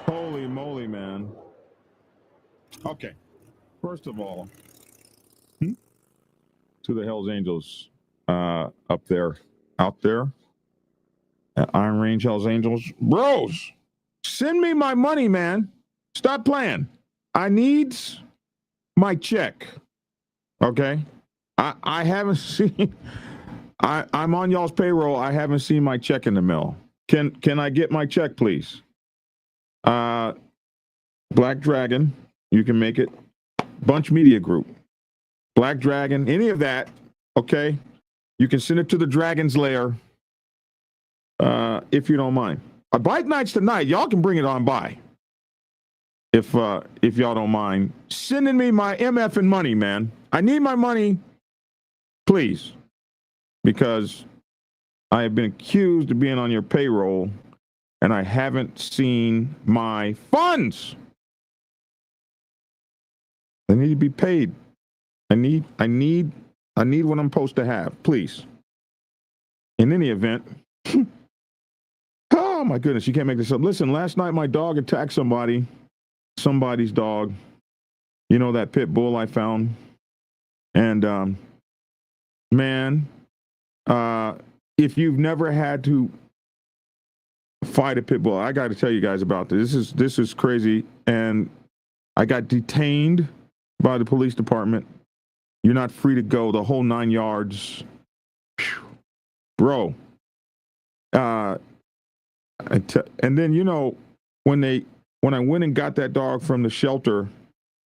Holy moly, man. Okay. First of all, to the Hells Angels up there, out there at Iron Range Hells Angels. Bros, send me my money, man. Stop playing. I need my check. Okay? I haven't seen I'm on y'all's payroll. I haven't seen my check in the mail. Can I get my check, please? Black Dragon, you can make it. Bunch Media Group. Black Dragon, any of that, okay? You can send it to the Dragon's Lair, if you don't mind. Bike nights tonight, y'all can bring it on by. If y'all don't mind sending me my MF and money, man. I need my money, please, because I have been accused of being on your payroll, and I haven't seen my funds. They need to be paid. I need what I'm supposed to have, please. In any event, oh my goodness, you can't make this up. Listen, last night my dog attacked somebody's dog. You know, that pit bull I found. And man, if you've never had to fight a pit bull, I got to tell you guys about this. This is crazy. And I got detained by the police department. You're not free to go, the whole 9 yards. Whew. Bro. And then, you know, when I went and got that dog from the shelter,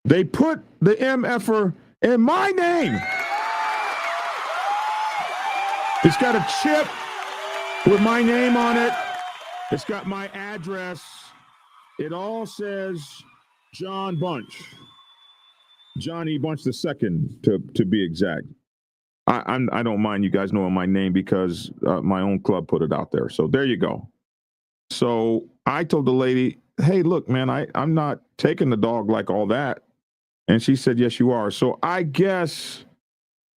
they put the MFer in my name. It's got a chip with my name on it. It's got my address. It all says John Bunch. Johnny Bunch II, to be exact. I don't mind you guys knowing my name because my own club put it out there. So there you go. So I told the lady, hey, look, man, I'm not taking the dog like all that. And she said, yes, you are. So I guess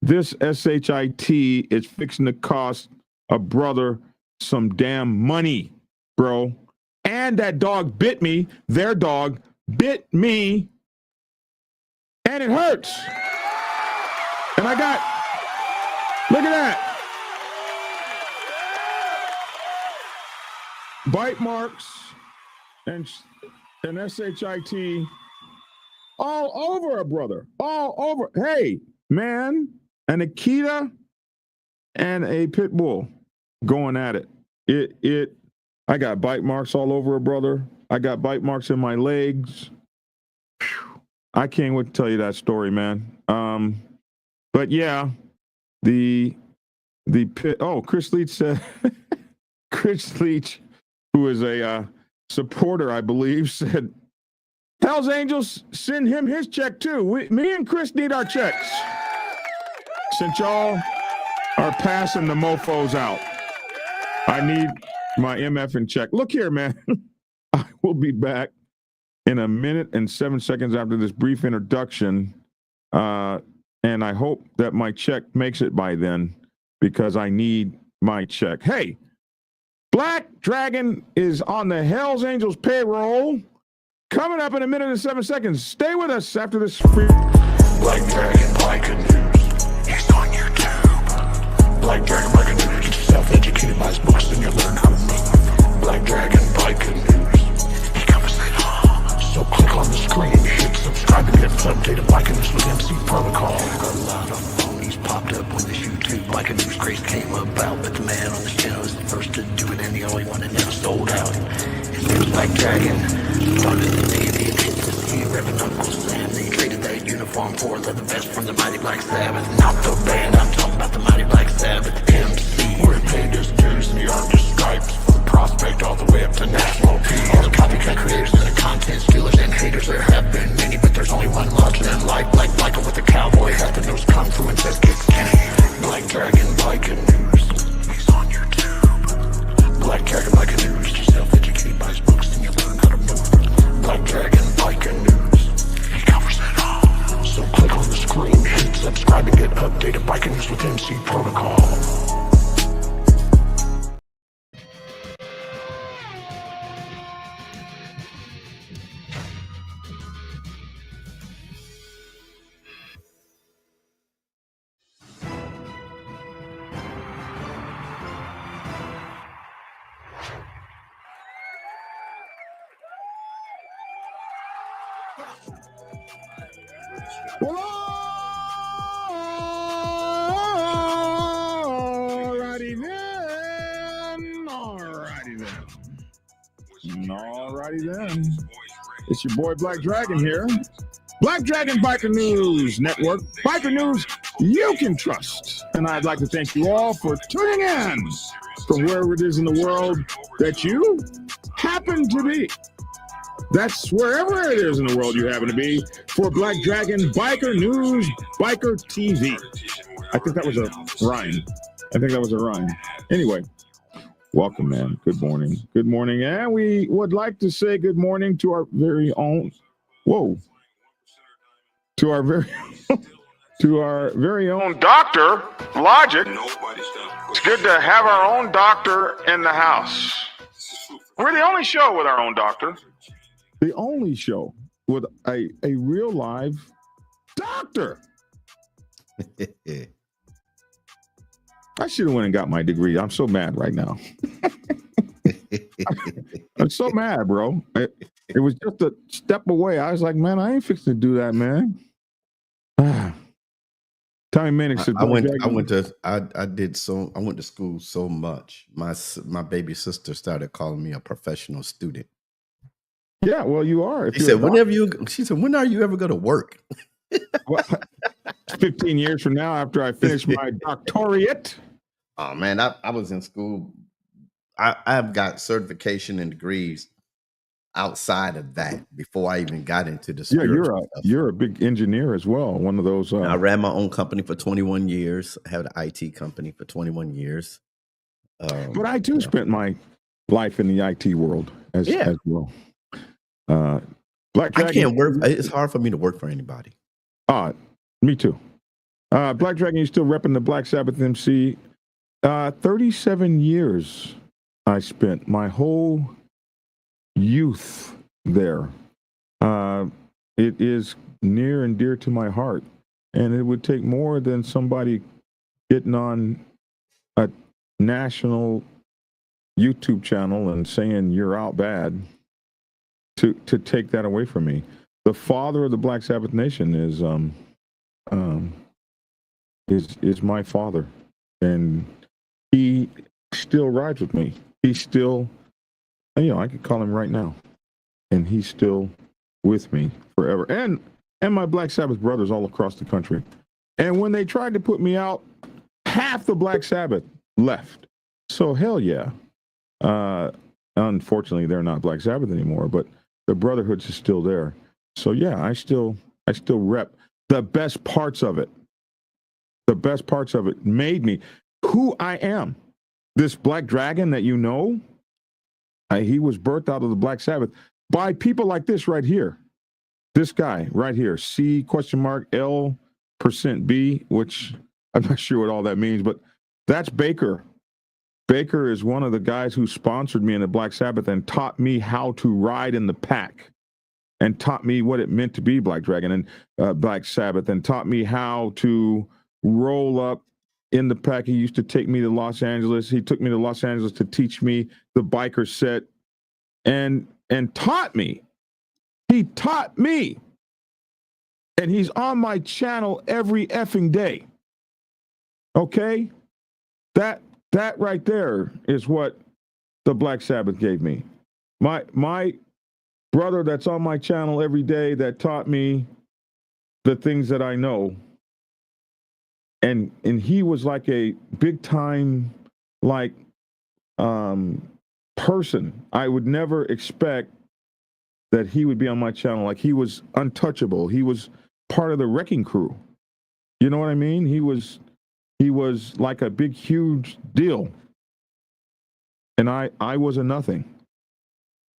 this SHIT is fixing to cost a brother some damn money, bro. And that dog bit me. Their dog bit me. And it hurts. And I got, look at that. Bite marks and SHIT all over a brother. All over. Hey, man, an Akita and a pit bull going at it. I got bite marks all over a brother. I got bite marks in my legs. I can't wait to tell you that story, man. But yeah, the pit. Oh, Chris Leach said, Chris Leach, who is a supporter, I believe, said, Hells Angels, send him his check too. Me and Chris need our checks. Since y'all are passing the mofos out, I need my MF and check. Look here, man. I will be back in a minute and 7 seconds after this brief introduction. And I hope that my check makes it by then because I need my check. Hey, Black Dragon is on the Hells Angels payroll. Coming up in a minute and 7 seconds. Stay with us after this free. Black Dragon Biker News. He's on YouTube. Black Dragon Biker News. Get yourself educated by his books and you'll learn how to move. Black Dragon Biker News. He covers it all. So click on the screen, hit subscribe to get updated Biker News with MC Protocol. A lot of phonies popped up when this YouTube Biker News craze came about, but the man on this channel is the first to do it and the only one that never sold out. His name was Black Dragon. Started the day of the intensity, revving Uncle Sam. They traded that uniform for the vest from the mighty Black Sabbath. Not the band, I'm talking about the mighty Black Sabbath. MC, where he paid his dues and he earned his stripes. From prospect all the way up to national peace. All the copycat creators and the content stealers and haters, there have been many, but there's only one legend in life. Like Michael with the cowboy hat that knows kung fu and says kicks Kenny. Black Dragon Biker News. He's on YouTube. Black Dragon Biker News. Yourself educated by his books and you learn how to move. Black Dragon Biker News. He covers it all. So click on the screen, hit subscribe and get updated Biker News with MC Protocol. Alrighty then. Alrighty then. It's your boy Black Dragon here. Black Dragon Biker News Network. Biker News you can trust. And I'd like to thank you all for tuning in from wherever it is in the world that you happen to be. That's wherever it is in the world you happen to be for Black Dragon Biker News Biker TV. I think that was a rhyme. Anyway, welcome, man. Good morning. Good morning. And we would like to say good morning to our very own, to our very own Dr. Logic. It's good to have our own doctor in the house. We're the only show with our own doctor. The only show with a real live doctor. I should have went and got my degree. I'm so mad right now. I'm so mad, bro. It was just a step away. I was like, man, I ain't fixing to do that, man. Tommy Manning said, I went to school so much. My baby sister started calling me a professional student. Yeah, well, you are. She said, when are you ever going to work? Well, 15 years from now, after I finish my doctorate. Oh man, I was in school. I've got certification and degrees outside of that before I even got into the spiritual stuff. You're a big engineer as well. One of those. I ran my own company for 21 years. I had an IT company for 21 years. But I too spent my life in the IT world as well. Black Dragon, I can't work. It's hard for me to work for anybody. Me too. Black Dragon, you still repping the Black Sabbath MC. 37 years I spent my whole youth there. It is near and dear to my heart. And it would take more than somebody getting on a national YouTube channel and saying you're out bad to take that away from me. The father of the Black Sabbath Nation is my father, and he still rides with me. He's still, I could call him right now, and he's still with me forever. And my Black Sabbath brothers all across the country. And when they tried to put me out, half the Black Sabbath left. So hell yeah. Unfortunately, they're not Black Sabbath anymore, but the brotherhood is still there. So yeah, I still rep the best parts of it. The best parts of it made me who I am. This Black Dragon that you know, he was birthed out of the Black Sabbath by people like this right here. This guy right here, C?L%B, which I'm not sure what all that means, but that's Baker. Baker is one of the guys who sponsored me in the Black Sabbath and taught me how to ride in the pack, and taught me what it meant to be Black Dragon and Black Sabbath, and taught me how to roll up in the pack. He used to take me to Los Angeles. He took me to Los Angeles to teach me the biker set and taught me. He taught me. And he's on my channel every effing day. Okay? That right there is what the Black Sabbath gave me. My brother that's on my channel every day that taught me the things that I know. And he was like a big time person. I would never expect that he would be on my channel. Like, he was untouchable. He was part of the wrecking crew. You know what I mean? He was like a big, huge deal. And I was a nothing.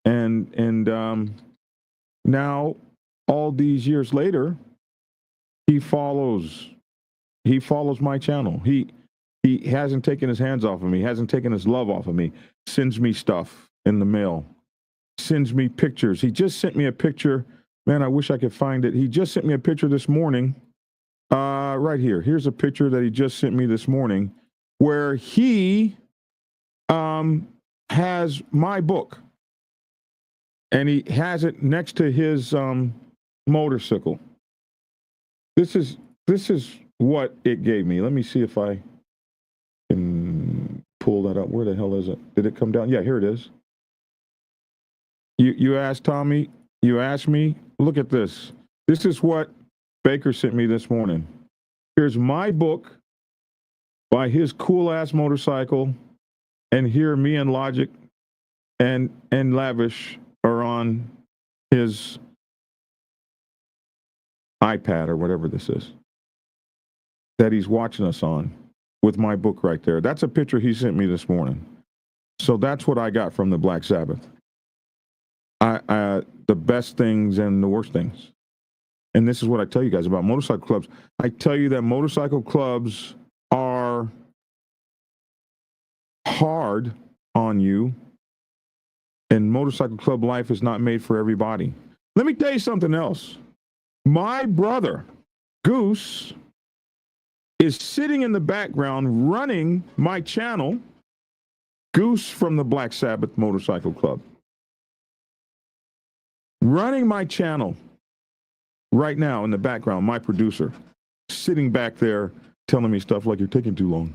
And now, all these years later, he follows my channel. He hasn't taken his hands off of me. He hasn't taken his love off of me. Sends me stuff in the mail. Sends me pictures. He just sent me a picture. Man, I wish I could find it. He just sent me a picture this morning. Right here. Here's a picture that he just sent me this morning where he has my book. And he has it next to his motorcycle. This is what it gave me. Let me see if I can pull that up. Where the hell is it? Did it come down? Yeah, here it is. You asked Tommy, you asked me, look at this. This is what Baker sent me this morning. Here's my book by his cool ass motorcycle, and here me and Logic and Lavish are on his iPad or whatever this is that he's watching us on with my book right there. That's a picture he sent me this morning. So that's what I got from the Black Sabbath. The best things and the worst things. And this is what I tell you guys about motorcycle clubs. I tell you that motorcycle clubs are hard on you, and motorcycle club life is not made for everybody. Let me tell you something else. My brother, Goose, is sitting in the background running my channel, Goose from the Black Sabbath Motorcycle Club. Running my channel right now in the background, my producer, sitting back there telling me stuff like, you're taking too long.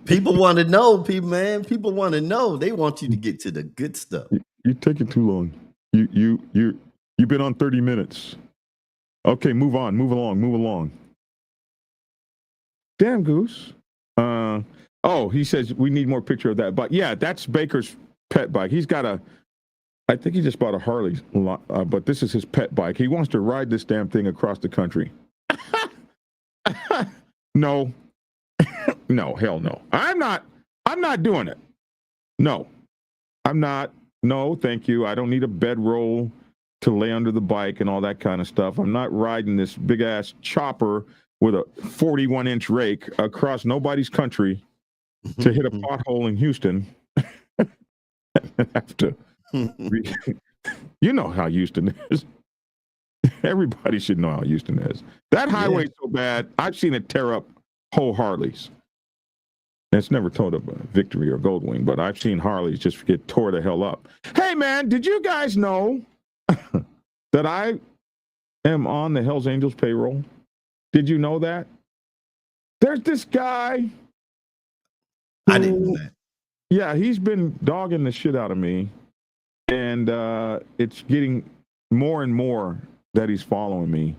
People want to know, man. People want to know. They want you to get to the good stuff. You're taking too long. You've been on 30 minutes. Okay, move along. Damn, Goose. He says we need more picture of that. But yeah, that's Baker's pet bike. He's got I think he just bought a Harley, but this is his pet bike. He wants to ride this damn thing across the country. No, no, hell no. I'm not doing it. No, I'm not. No, thank you. I don't need a bedroll to lay under the bike and all that kind of stuff. I'm not riding this big ass chopper with a 41-inch rake across nobody's country to hit a pothole in Houston. Have to, you know how Houston is. Everybody should know how Houston is. That highway's so bad, I've seen it tear up whole Harleys. It's never towed up a Victory or Goldwing, but I've seen Harleys just get tore the hell up. Hey, man, did you guys know that I am on the Hells Angels payroll? Did you know that? There's this guy. I didn't know that. Yeah, he's been dogging the shit out of me. And it's getting more and more that he's following me.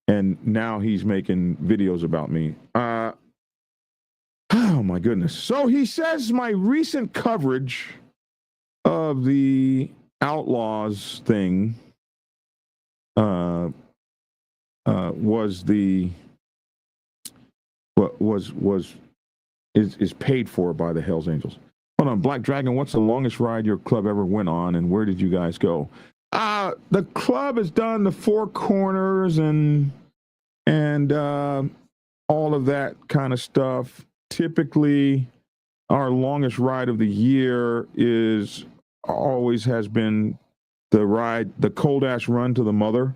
And now he's making videos about me. Oh, my goodness. So he says my recent coverage of the Outlaws thing is paid for by the Hells Angels. Hold on, Black Dragon, what's the longest ride your club ever went on, and where did you guys go? The club has done the Four Corners and all of that kind of stuff. Typically, our longest ride of the year always has been the Cold Ash Run to the Mother,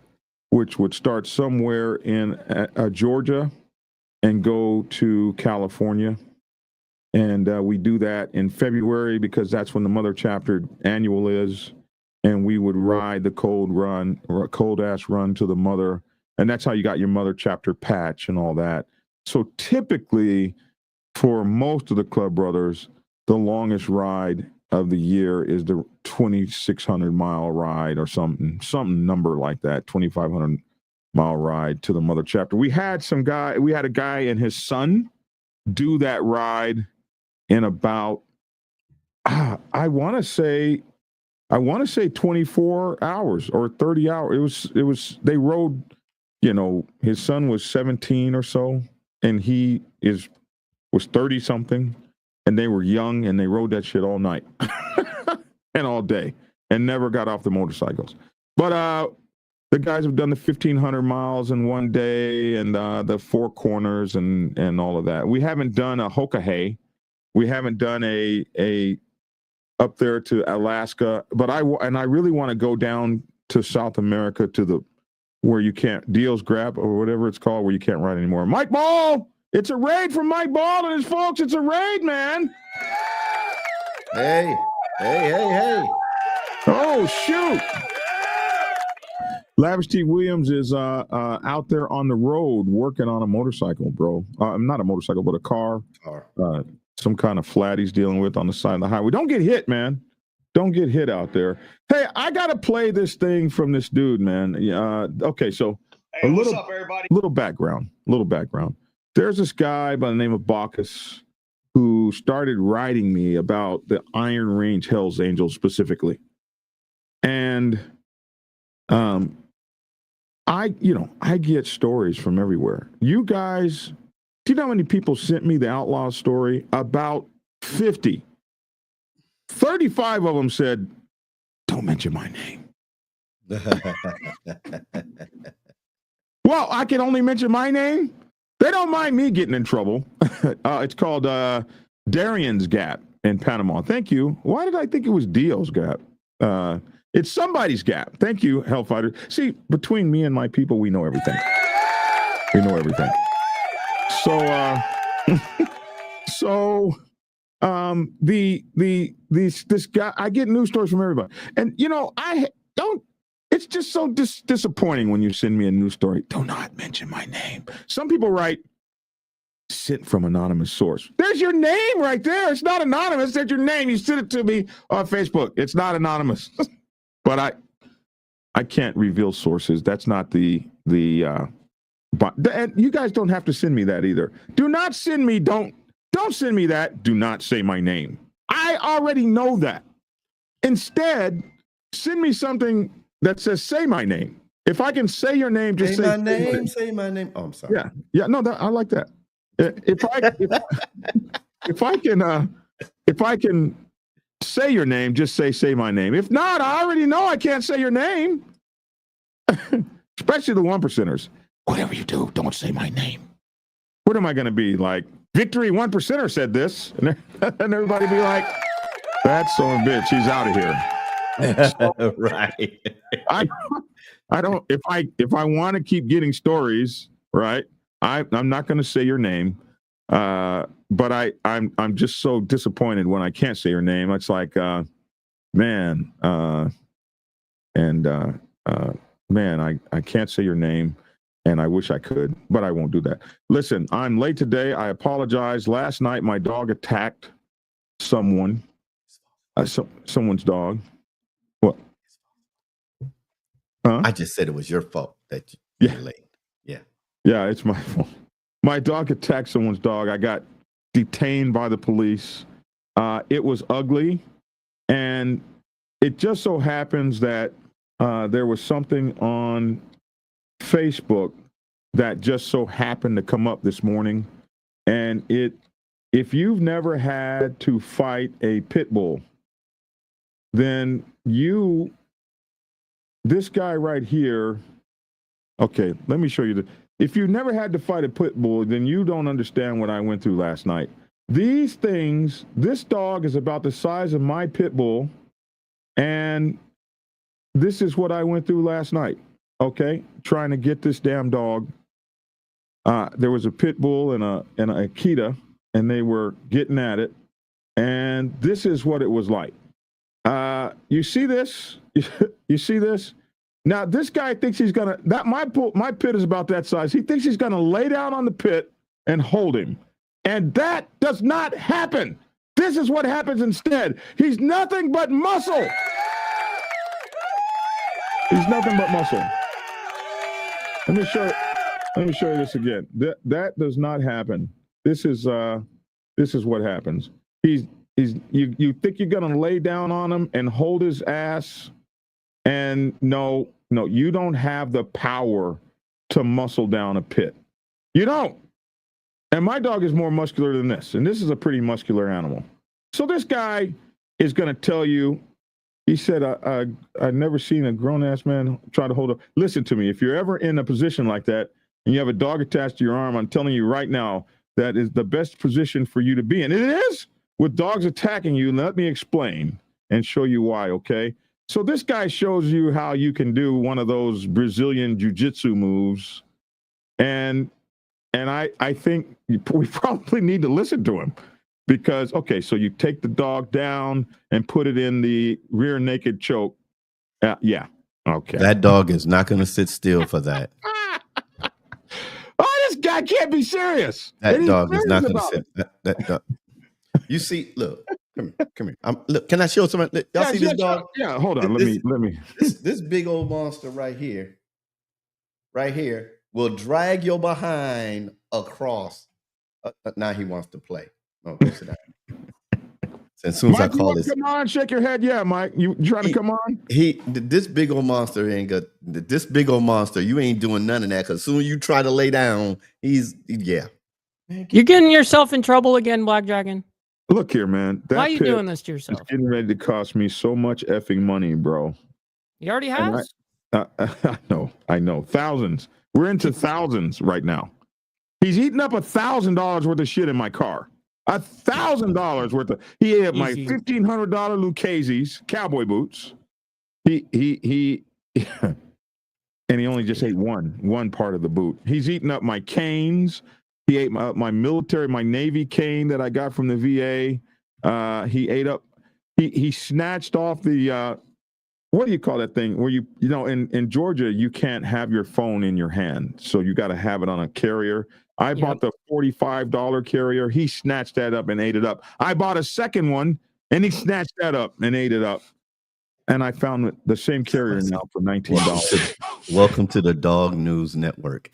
which would start somewhere in Georgia and go to California. And we do that in February because that's when the Mother Chapter annual is. And we would ride the Cold Ash Run to the Mother. And that's how you got your Mother Chapter patch and all that. So typically, for most of the club brothers, the longest ride of the year is the 2,600 mile ride or some number like that, 2,500 mile ride to the Mother Chapter. We had a guy and his son do that ride in about, I want to say 24 hours or 30 hours. They rode, his son was 17 or so, and he was 30 something, and they were young, and they rode that shit all night and all day and never got off the motorcycles. But the guys have done the 1,500 miles in one day and the Four Corners and all of that. We haven't done a Hokahay. We haven't done a up there to Alaska, but I really want to go down to South America to where you can't, Deals Grab or whatever it's called, where you can't ride anymore. Mike Ball! It's a raid from Mike Ball and his folks. It's a raid, man. Hey. Oh, shoot. Lavish T. Williams is out there on the road working on a motorcycle, bro. Not a motorcycle, but a car. Some kind of flat he's dealing with on the side of the highway. Don't get hit, man. Don't get hit out there. Hey, I got to play this thing from this dude, man. Okay, so what's up, everybody? Little background. There's this guy by the name of Bacchus who started writing me about the Iron Range Hells Angels specifically. And I get stories from everywhere. You guys, do you know how many people sent me the outlaw story? About 50. 35 of them said, don't mention my name. Well, I can only mention my name. They don't mind me getting in trouble. It's called Darien's Gap in Panama. Thank you. Why did I think it was Dio's Gap? It's somebody's gap. Thank you, Hellfighter. See, between me and my people, we know everything. So, this guy, I get news stories from everybody, and I don't. It's just so disappointing when you send me a news story. Do not mention my name. Some people write, sent from anonymous source. There's your name right there. It's not anonymous. There's your name. You sent it to me on Facebook. It's not anonymous. But I can't reveal sources. That's not but and you guys don't have to send me that either. Do not send me. Don't send me that. Do not say my name. I already know that. Instead, send me something that says say my name. If I can say your name, just say my name. Oh, I'm sorry. Yeah. No, I like that. If I can say your name, just say my name. If not, I already know I can't say your name. Especially the 1%ers. Whatever you do, don't say my name. What am I going to be like? Victory 1%er said this, and everybody be like, "That son of a bitch, he's out of here." So, right. I don't. If I want to keep getting stories, right? I'm not going to say your name. But I'm just so disappointed when I can't say your name. It's like, man, I can't say your name, and I wish I could, but I won't do that. Listen, I'm late today. I apologize. Last night, my dog attacked someone, someone's dog. What? Huh? I just said it was your fault that you're late. Yeah, it's my fault. My dog attacked someone's dog. I got detained by the police. It was ugly. And it just so happens that there was something on Facebook that just so happened to come up this morning. And if you've never had to fight a pit bull, then this guy right here, okay, let me show you if you never had to fight a pit bull, then you don't understand what I went through last night. These things, this dog is about the size of my pit bull, and this is what I went through last night, okay? Trying to get this damn dog. There was a pit bull and an Akita, and they were getting at it, and this is what it was like. You see this? You see this? Now, this guy thinks he's going to, my pit is about that size. He thinks he's going to lay down on the pit and hold him. And that does not happen. This is what happens instead. He's nothing but muscle. He's nothing but muscle. Let me show you this again. That does not happen. This is what happens. You think you're going to lay down on him and hold his ass. And no, you don't have the power to muscle down a pit. You don't. And my dog is more muscular than this. And this is a pretty muscular animal. So this guy is going to tell you, he said, I've never seen a grown-ass man try to hold up. Listen to me. If you're ever in a position like that and you have a dog attached to your arm, I'm telling you right now, that is the best position for you to be in. It is with dogs attacking you. Let me explain and show you why, okay? So this guy shows you how you can do one of those Brazilian jiu-jitsu moves. And I think we probably need to listen to him because, okay, so you take the dog down and put it in the rear naked choke. Yeah. Okay. That dog is not going to sit still for that. Oh, this guy can't be serious. That dog is not going to sit. That dog. You see, look, come here. Look, can I show something? Y'all see this dog? Yeah, hold on. Let me. This big old monster right here, will drag your behind across. Now he wants to play. Oh, go sit down. As soon as Mike, I call this, come on, shake your head. Yeah, Mike, you trying to come on? This big old monster ain't got this big old monster. You ain't doing none of that because soon you try to lay down, yeah. You're getting yourself in trouble again, Black Dragon. Look here, man. Why are you doing this to yourself? It's getting ready to cost me so much effing money, bro. He already has. I know. Thousands. We're into thousands right now. He's eating up $1,000 worth of shit in my car. $1,000 worth of. He ate up my $1,500 Lucchese's cowboy boots. He and he only just ate one part of the boot. He's eating up my canes. He ate my military, my Navy cane that I got from the VA. He ate up. He snatched off the. What do you call that thing? Where in Georgia you can't have your phone in your hand, so you got to have it on a carrier. I bought the $45 carrier. He snatched that up and ate it up. I bought a second one, and he snatched that up and ate it up. And I found the same carrier now for $19. Welcome to the Dog News Network.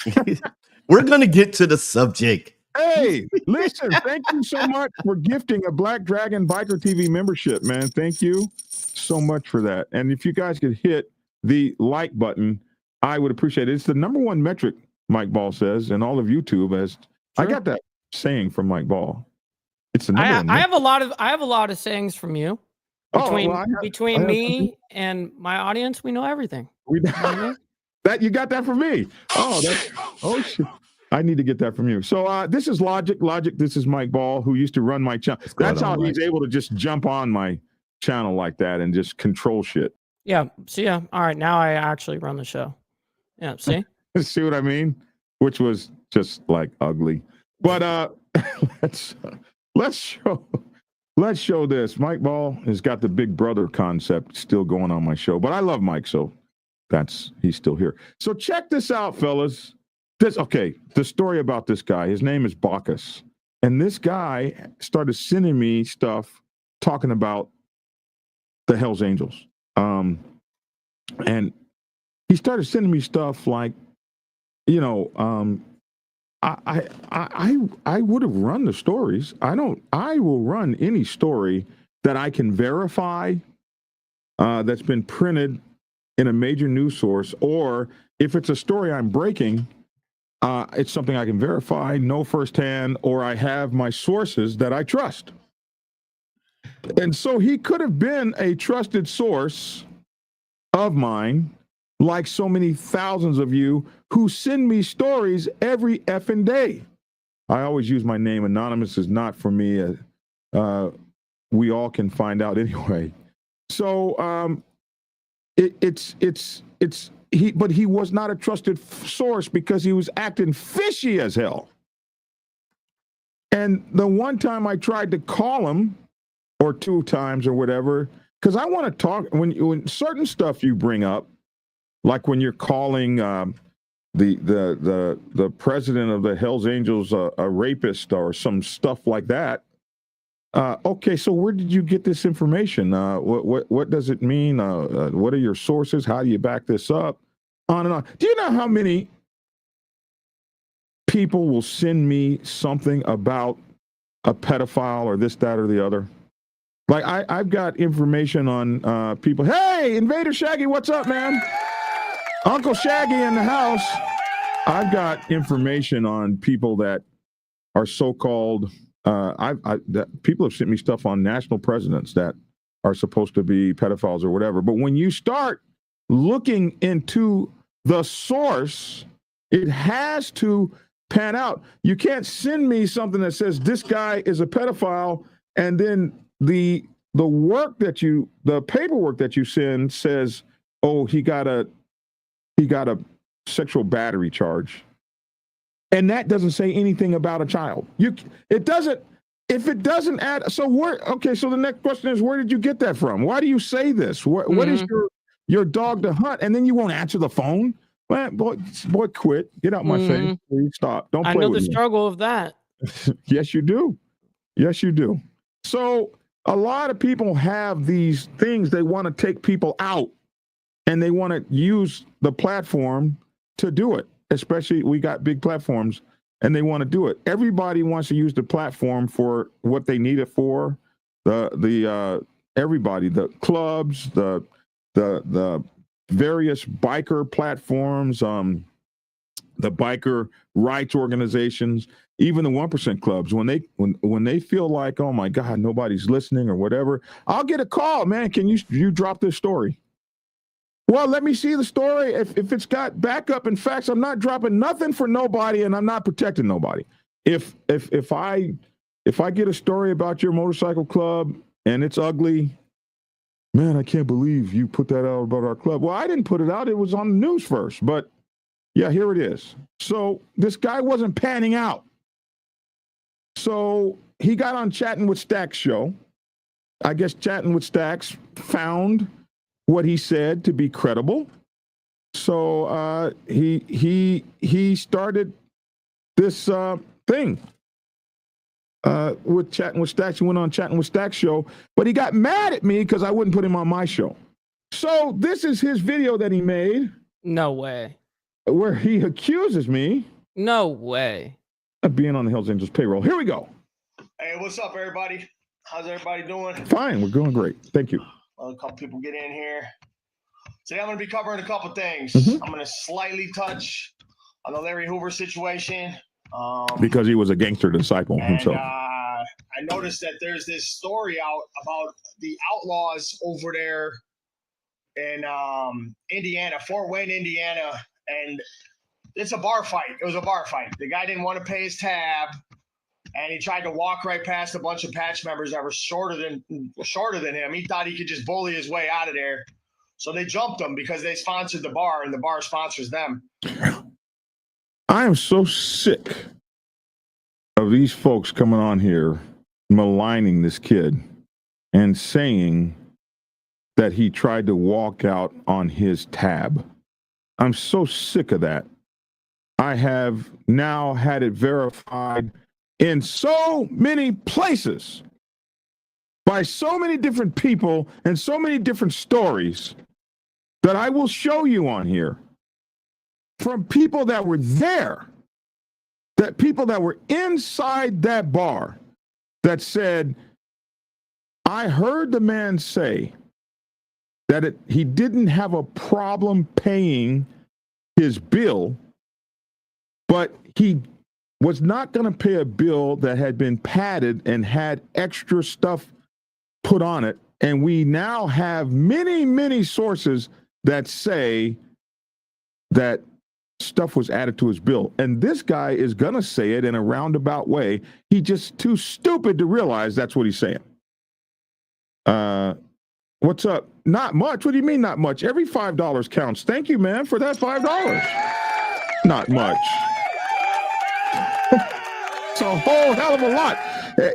We're going to get to the subject. Hey, listen, thank you so much for gifting a Black Dragon Biker TV membership, man. Thank you so much for that. And if you guys could hit the like button, I would appreciate it. It's the number one metric, Mike Ball says, and all of YouTube as I got that saying from Mike Ball. It's the number one. I have a lot of sayings from you. Between me and my audience, we know everything. That you got that from me. Oh shit. I need to get that from you. So this is Logic. This is Mike Ball, who used to run my channel. That's how he's able to just jump on my channel like that and just control shit. Yeah. See ya. All right. Now I actually run the show. Yeah. See? See what I mean? Which was just like ugly. But let's show this. Mike Ball has got the big brother concept still going on my show. But I love Mike, so he's still here. So check this out, fellas. The story about this guy, his name is Bacchus. And this guy started sending me stuff talking about the Hells Angels. And he started sending me stuff like, I would have run the stories. I will run any story that I can verify that's been printed in a major news source, or if it's a story I'm breaking, it's something I can verify, know firsthand, or I have my sources that I trust. And so he could have been a trusted source of mine, like so many thousands of you who send me stories every effing day. I always use my name. Anonymous is not for me. We all can find out anyway. So but he was not a trusted source because he was acting fishy as hell. And the one time I tried to call him, or two times or whatever, because I want to talk when certain stuff you bring up, like when you're calling the president of the Hells Angels a rapist or some stuff like that. Okay, so where did you get this information? What does it mean? What are your sources? How do you back this up? On and on. Do you know how many people will send me something about a pedophile or this, that, or the other? Like I've got information on people. Hey, Invader Shaggy, what's up, man? Uncle Shaggy in the house. I've got information on people that are so-called. People have sent me stuff on national presidents that are supposed to be pedophiles or whatever. But when you start looking into the source, it has to pan out. You can't send me something that says this guy is a pedophile, and then the paperwork that you send says, oh, he got a sexual battery charge. And that doesn't say anything about a child. It doesn't. if it doesn't add, so where? Okay, so the next question is, where did you get that from? Why do you say this? What is your dog to hunt? And then you won't answer the phone. Well, boy, quit. Get out my face. Please stop. Don't play with me. I know the struggle of that. Yes, you do. Yes, you do. So a lot of people have these things they want to take people out, and they want to use the platform to do it. Especially we got big platforms, and they want to do it. Everybody wants to use the platform for what they need it for. Everybody, the clubs, the various biker platforms, the biker rights organizations, even the 1% clubs, when they feel like, oh my God, nobody's listening or whatever, I'll get a call, man. Can you drop this story? Well, let me see the story. If it's got backup and facts, I'm not dropping nothing for nobody, and I'm not protecting nobody. If I get a story about your motorcycle club and it's ugly, man, I can't believe you put that out about our club. Well, I didn't put it out. It was on the news first, but yeah, here it is. So this guy wasn't panning out. So he got on Chatting with Stacks show. I guess Chatting with Stacks found what he said to be credible. So he started this thing with Chatting with Stacks. He went on Chatting with Stacks show, but he got mad at me because I wouldn't put him on my show. So this is his video that he made. No way. Where he accuses me. No way. Of being on the Hells Angels payroll. Here we go. Hey, what's up, everybody? How's everybody doing? Fine, we're doing great. Thank you. A couple people get in here. Today I'm going to be covering a couple things. I'm going to slightly touch on the Larry Hoover situation. Because he was a gangster disciple himself. I noticed that there's this story out about the outlaws over there in Indiana, Fort Wayne, Indiana, and it's a bar fight. It was a bar fight. The guy didn't want to pay his tab, and he tried to walk right past a bunch of patch members that were shorter than him. He thought he could just bully his way out of there. So they jumped him because they sponsored the bar, and the bar sponsors them. I am so sick of these folks coming on here maligning this kid and saying that he tried to walk out on his tab. I'm so sick of that. I have now had it verified in so many places by so many different people and so many different stories that I will show you on here from people that were there, that people that were inside that bar that said, I heard the man say that he didn't have a problem paying his bill, but he was not going to pay a bill that had been padded and had extra stuff put on it. And we now have many, many sources that say that stuff was added to his bill. And this guy is going to say it in a roundabout way. He's just too stupid to realize that's what he's saying. What's up? Not much. What do you mean not much? Every $5 counts. Thank you, man, for that $5. Not much. It's a whole hell of a lot.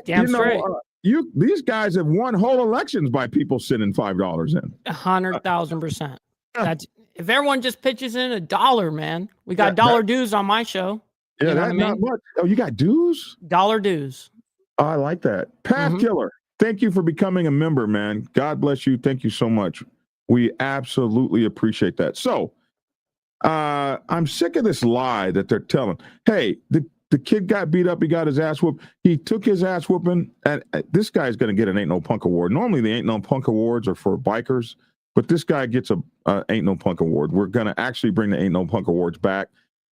Damn straight. These guys have won whole elections by people sending $5 in. 100,000%. That's if everyone just pitches in $1, man. We got dollar dues on my show. Yeah, you know that's not much. Oh, you got dues? Dollar dues. Oh, I like that. Path Killer. Thank you for becoming a member, man. God bless you. Thank you so much. We absolutely appreciate that. So, I'm sick of this lie that they're telling. Hey, the kid got beat up. He got his ass whooped. He took his ass whooping. And this guy's going to get an Ain't No Punk award. Normally, the Ain't No Punk awards are for bikers, but this guy gets a Ain't No Punk award. We're going to actually bring the Ain't No Punk awards back,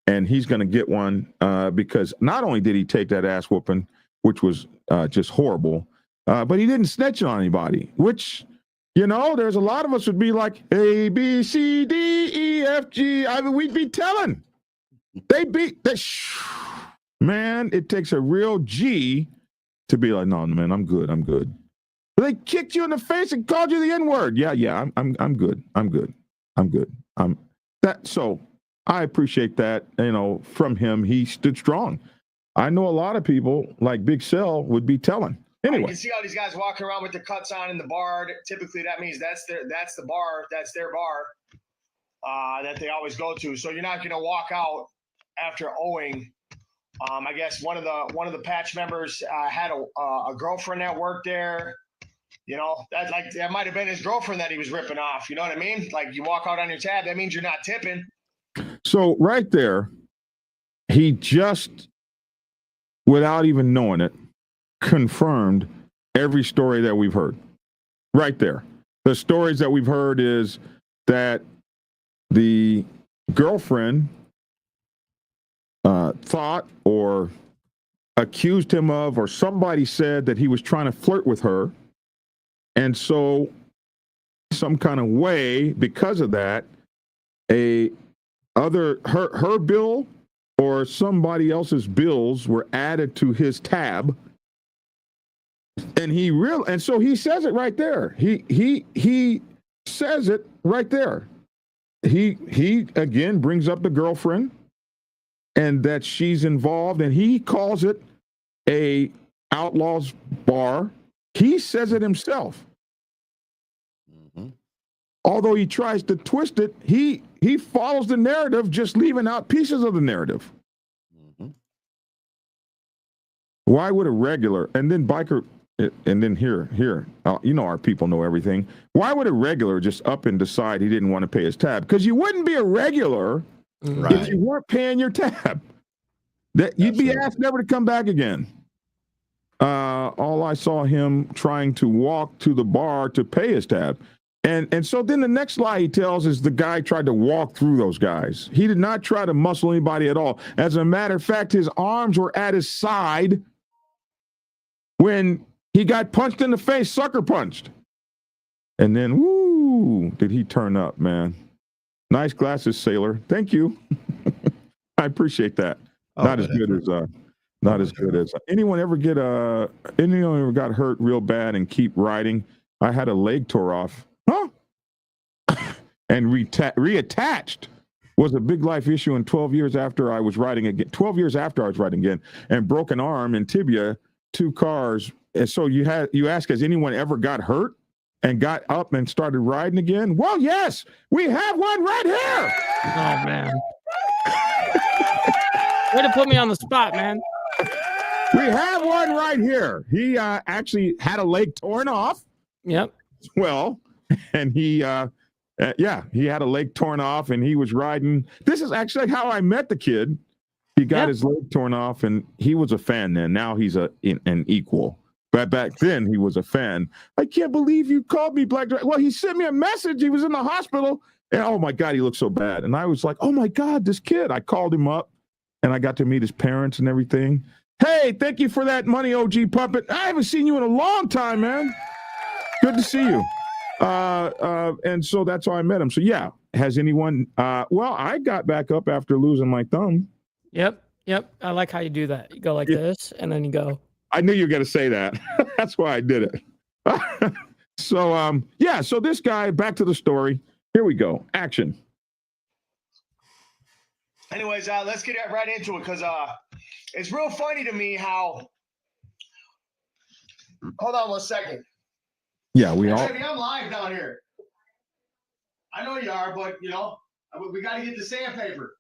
and he's going to get one because not only did he take that ass whooping, which was just horrible, but he didn't snitch on anybody, which, there's a lot of us would be like, A, B, C, D, E, F, G. I mean, we'd be telling. Man, it takes a real G to be like, no, man, I'm good. But they kicked you in the face and called you the N-word. Yeah, I'm good. So I appreciate that, from him. He stood strong. I know a lot of people like Big Cell would be telling. Anyway, you can see all these guys walking around with their cuts on in the bar. Typically, that means that's their bar. That's their bar that they always go to. So you're not going to walk out after owing. I guess one of the patch members had a girlfriend that worked there. You know, that might have been his girlfriend that he was ripping off. You know what I mean? Like, you walk out on your tab, that means you're not tipping. So right there, he just, without even knowing it, confirmed every story that we've heard. Right there. The stories that we've heard is that the girlfriend thought or accused him of, or somebody said that he was trying to flirt with her. And so some kind of way, because of that, her bill or somebody else's bills were added to his tab. And so he says it right there. He says it right there. He again brings up the girlfriend and that she's involved, and he calls it a outlaws bar. He says it himself. Mm-hmm. Although he tries to twist it, he follows the narrative, just leaving out pieces of the narrative. Mm-hmm. Why would a regular, and then biker, and then here, you know, our people know everything. Why would a regular just up and decide he didn't want to pay his tab? Because you wouldn't be a regular if you weren't paying your tab. That you'd be asked never to come back again. All I saw him trying to walk to the bar to pay his tab. And so then the next lie he tells is the guy tried to walk through those guys. He did not try to muscle anybody at all. As a matter of fact, his arms were at his side when he got punched in the face, sucker punched. And then, woo, did he turn up, man. Nice glasses, sailor. Thank you. I appreciate that. Not as good as anyone ever got hurt real bad and keep riding. I had a leg tore off. And reattached was a big life issue in 12 years after I was riding again. 12 years after I was riding again, and broken arm and tibia, 2 cars. And so you ask, has anyone ever got hurt and got up and started riding again? Well, yes, we have one right here. Oh man. Way to put me on the spot, man. We have one right here. He actually had a leg torn off. Yep. Well, and he had a leg torn off, and he was riding. This is actually how I met the kid. He got his leg torn off, and he was a fan then. Now he's an equal. But back then, he was a fan. I can't believe you called me Black Dragon. Well, he sent me a message. He was in the hospital, and oh, my God, he looked so bad. And I was like, oh, my God, this kid. I called him up, and I got to meet his parents and everything. Hey, thank you for that money, OG Puppet. I haven't seen you in a long time, man. Good to see you. And so that's how I met him. So, yeah, has anyone well, I got back up after losing my thumb. Yep. I like how you do that. You go like this, and then you go. I knew you were going to say that. That's why I did it. So, so this guy, back to the story. Here we go. Action. Anyways, let's get right into it, because it's real funny to me how. Hold on 1 second. Yeah, we all. Baby, I'm live down here. I know you are, but we got to get the sandpaper.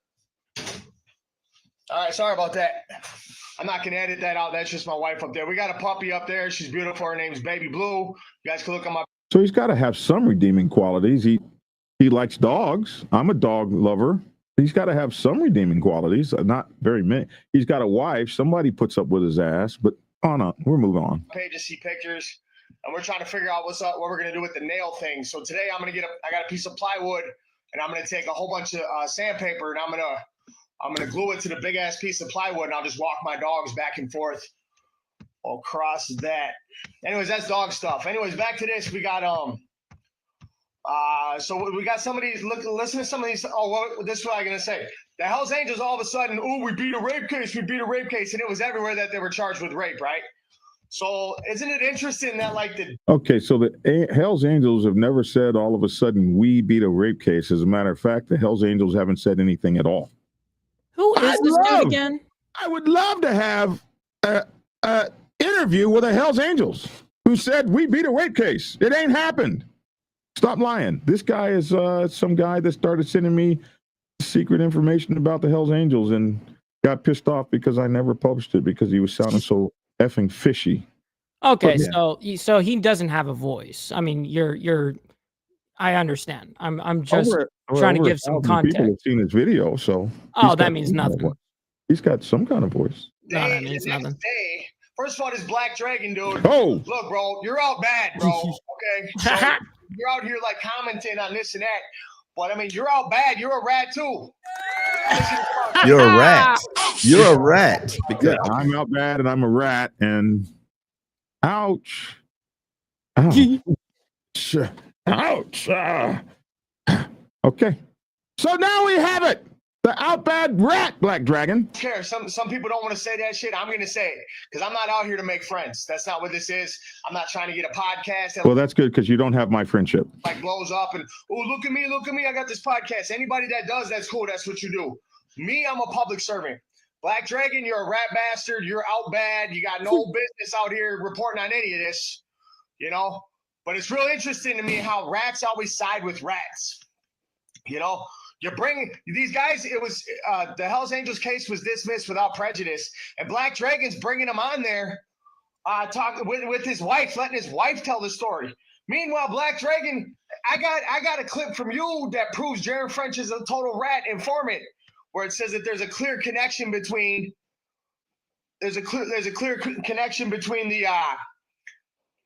All right, sorry about that. I'm not gonna edit that out. That's just my wife up there. We got a puppy up there. She's beautiful. Her name's Baby Blue. You guys can look on my. So he's got to have some redeeming qualities. He likes dogs. I'm a dog lover. He's got to have some redeeming qualities. Not very many. He's got a wife. Somebody puts up with his ass. But no, we're moving on. Page to see pictures, and we're trying to figure out what we're gonna do with the nail thing. So today I got a piece of plywood, and I'm gonna take a whole bunch of sandpaper, and I'm gonna glue it to the big ass piece of plywood, and I'll just walk my dogs back and forth across that. Anyways, that's dog stuff. Anyways, back to this. We got so we got some of these. Listen to some of these. This is what I'm gonna say. The Hells Angels all of a sudden, we beat a rape case. We beat a rape case, and it was everywhere that they were charged with rape, right? So isn't it interesting that Okay, so the Hells Angels have never said all of a sudden we beat a rape case. As a matter of fact, the Hells Angels haven't said anything at all. Who is this dude again? I would love to have a interview with the Hells Angels who said we beat a weight case. It ain't happened. Stop lying. This guy is some guy that started sending me secret information about the Hells Angels and got pissed off because I never published it because he was sounding so effing fishy. Okay, yeah. So he doesn't have a voice. I mean, you're. I understand. I'm just trying to give some context. People have seen his video, so that means nothing. He's got some kind of voice. No, that means nothing. First of all, this Black Dragon dude. Oh, look, bro, you're out bad, bro. Okay, so you're out here like commenting on this and that, but I mean, you're out bad. You're a rat too. You're a rat. You're a rat. Because I'm out bad and I'm a rat. And ouch. Ouch. Okay. So now we have it. The out bad rat, Black Dragon. Care. Some people don't want to say that shit. I'm going to say it because I'm not out here to make friends. That's not what this is. I'm not trying to get a podcast. Well, that's good because you don't have my friendship. Like blows up and, oh, look at me. I got this podcast. Anybody that does, that's cool. That's what you do. Me, I'm a public servant. Black Dragon, you're a rat bastard. You're out bad. You got no business out here reporting on any of this, you know? But it's real interesting to me how rats always side with rats, you know? You're bringing these guys. It was the Hells Angels case was dismissed without prejudice, and Black Dragon's bringing him on there, talking with his wife, letting his wife tell the story. Meanwhile, Black Dragon, I got a clip from you that proves Jaron French is a total rat informant, where it says that there's a clear connection between the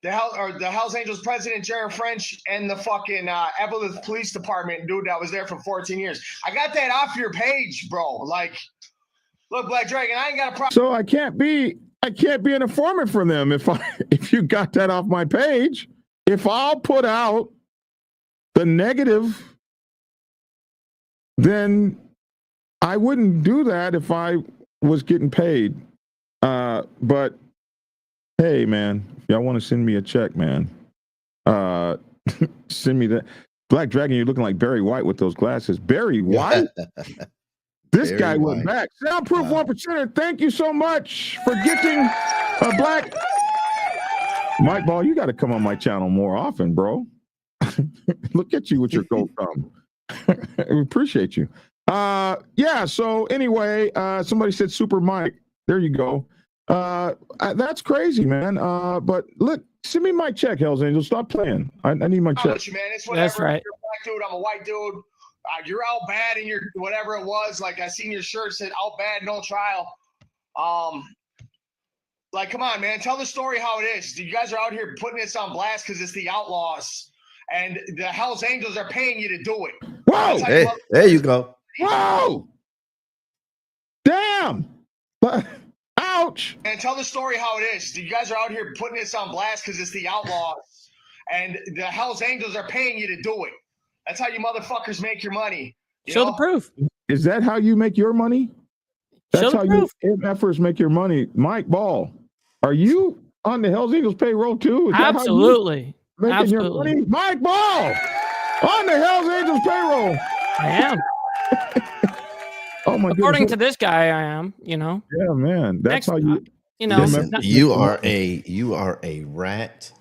Hells Angels president, Jaron French, and the fucking Evelyn Police Department dude that was there for 14 years. I got that off your page, bro. Like, look, Black Dragon, I ain't got a problem. So I can't be an informant for them if you got that off my page. If I'll put out the negative, then I wouldn't do that if I was getting paid. But hey, man, if y'all want to send me a check, man, send me that. Black Dragon, you're looking like Barry White with those glasses. Barry White? This Barry guy went back. Soundproof 1%. Thank you so much for gifting a black. Mike Ball, you got to come on my channel more often, bro. Look at you with your gold thumb. We appreciate you. Yeah, so anyway, somebody said Super Mike. There you go. That's crazy, man. But look, send me my check, Hells Angels. Stop playing. I need my check. You, man. It's whatever. That's right. You're a black dude. I'm a white dude. You're out bad in your whatever it was. Like I seen your shirt said out bad, no trial. Like, come on, man. Tell the story how it is. You guys are out here putting this on blast because it's the Outlaws, and the Hells Angels are paying you to do it. Whoa! Hey, there you go. Whoa! Damn! Ouch! And tell the story how it is. You guys are out here putting this on blast because it's the Outlaws, and the Hells Angels are paying you to do it. That's how you motherfuckers make your money. Show the proof. Is that how you make your money? That's how you MFers make your money. Mike Ball, are you on the Hells Angels payroll too? Is Absolutely. Making your money? Mike Ball on the Hells Angels payroll. I am. Oh my goodness. According to this guy, I am, you know. Yeah, man. That's how you know. Listen, you are a rat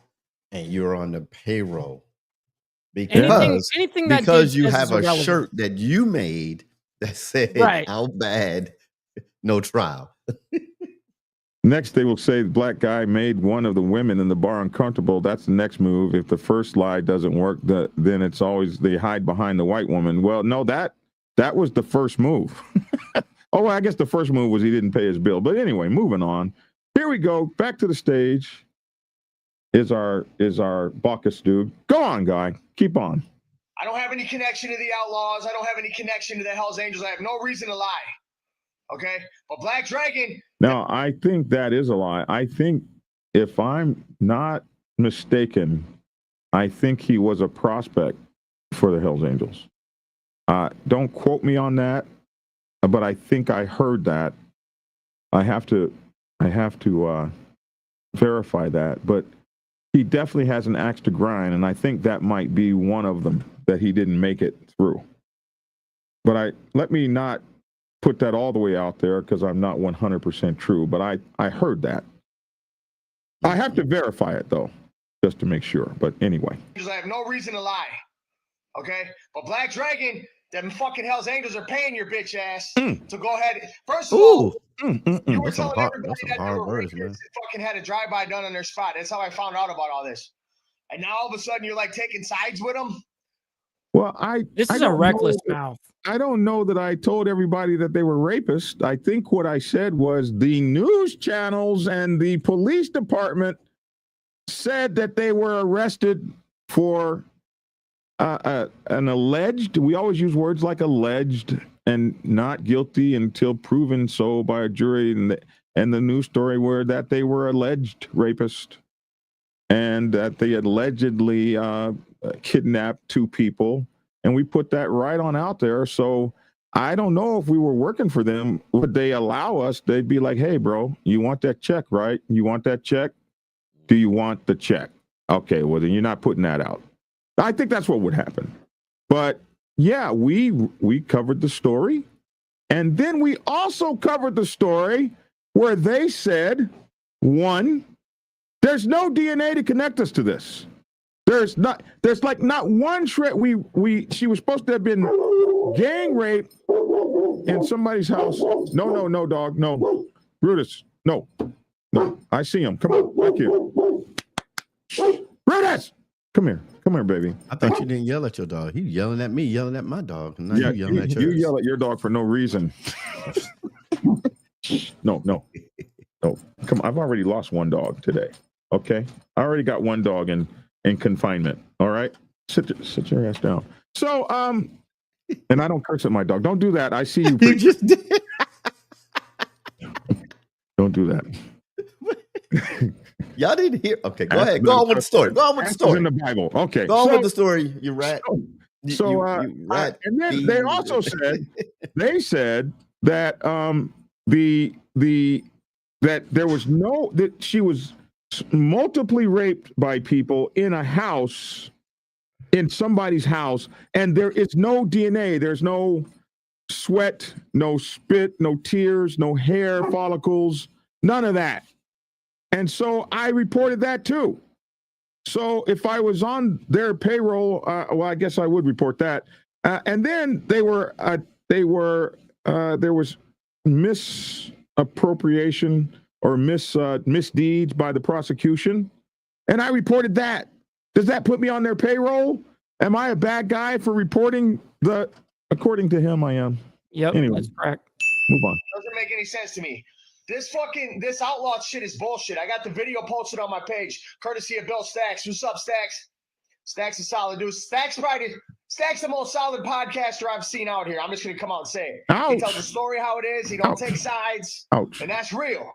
and you're on the payroll. Because you have a shirt that you made that said how bad, no trial. Next, they will say the black guy made one of the women in the bar uncomfortable. That's the next move. If the first lie doesn't work, then it's always they hide behind the white woman. Well, no, that was the first move. Oh, I guess the first move was he didn't pay his bill. But anyway, moving on. Here we go. Back to the stage is our Bacchus dude. Go on, guy. Keep on. I don't have any connection to the Outlaws. I don't have any connection to the Hells Angels. I have no reason to lie. Okay? But Black Dragon. Now, I think that is a lie. I think, if I'm not mistaken, I think he was a prospect for the Hells Angels. Don't quote me on that, but I think I heard that. I have to verify that. But he definitely has an axe to grind, and I think that might be one of them that he didn't make it through. But let me not put that all the way out there because I'm not 100% true, but I heard that. I have to verify it though, just to make sure. But anyway, because I have no reason to lie. Okay, but Black Dragon, them fucking Hell's Angels are paying your bitch ass to go ahead. First of all, you were telling everybody that they were rapists and fucking had a drive-by done on their spot. That's how I found out about all this. And now all of a sudden you're like taking sides with them. Well, this is a reckless mouth. I don't know that I told everybody that they were rapists. I think what I said was the news channels and the police department said that they were arrested for an alleged, we always use words like alleged and not guilty until proven so by a jury. And the news story were that they were alleged rapists and that they allegedly kidnapped 2 people. And we put that right on out there. So I don't know if we were working for them. Would they allow us? They'd be like, hey, bro, you want that check, right? You want that check? Do you want the check? Okay, well, then you're not putting that out. I think that's what would happen. But yeah, we covered the story. And then we also covered the story where they said, 1, there's no DNA to connect us to this. There's like not one shred. She was supposed to have been gang raped in somebody's house. No, dog. No. Brutus. No. I see him. Come on. Back here. Brutus! Come here, baby. I thought you didn't yell at your dog. He yelling at me, yelling at my dog. And now you yelling at yours. You yell at your dog for no reason. No. Come on. I've already lost 1 dog today. Okay? I already got 1 dog in confinement. All right? Sit your ass down. So, and I don't curse at my dog. Don't do that. I see you. You just did. Don't do that. Y'all didn't hear. Okay, go ahead. Go on with the story. In the Bible. Okay. Go on with the story. You rat. You rat. And then they also said, that that there was that she was multiply raped by people in a house, in somebody's house, and there is no DNA. There's no sweat, no spit, no tears, no hair follicles, none of that. And so I reported that too. So if I was on their payroll, well, I guess I would report that. And then there was misappropriation or misdeeds by the prosecution, and I reported that. Does that put me on their payroll? Am I a bad guy for reporting the? According to him, I am. Yep, anyway, that's correct. Move on. Doesn't make any sense to me. This outlaw shit is bullshit. I got the video posted on my page, courtesy of Bill Stacks. What's up, Stacks? Stacks is solid, dude. Stacks the most solid podcaster I've seen out here. I'm just gonna come out and say it. Ouch. He tells the story how it is. He don't take sides. Ouch. And that's real.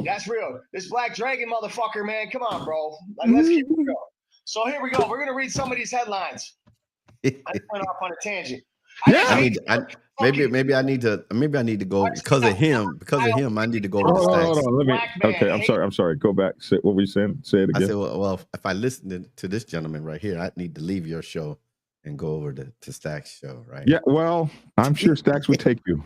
That's real. This Black Dragon motherfucker, man. Come on, bro. Like, let's keep it going. So here we go. We're gonna read some of these headlines. I went off on a tangent. Maybe I need to go because of him. I need to go to the Stacks. Hold on. I'm sorry. Go back. What were you saying? Say it again. I said, well, if I listen to this gentleman right here, I need to leave your show and go over to Stacks' show, right? Yeah. Well, I'm sure Stacks would take you.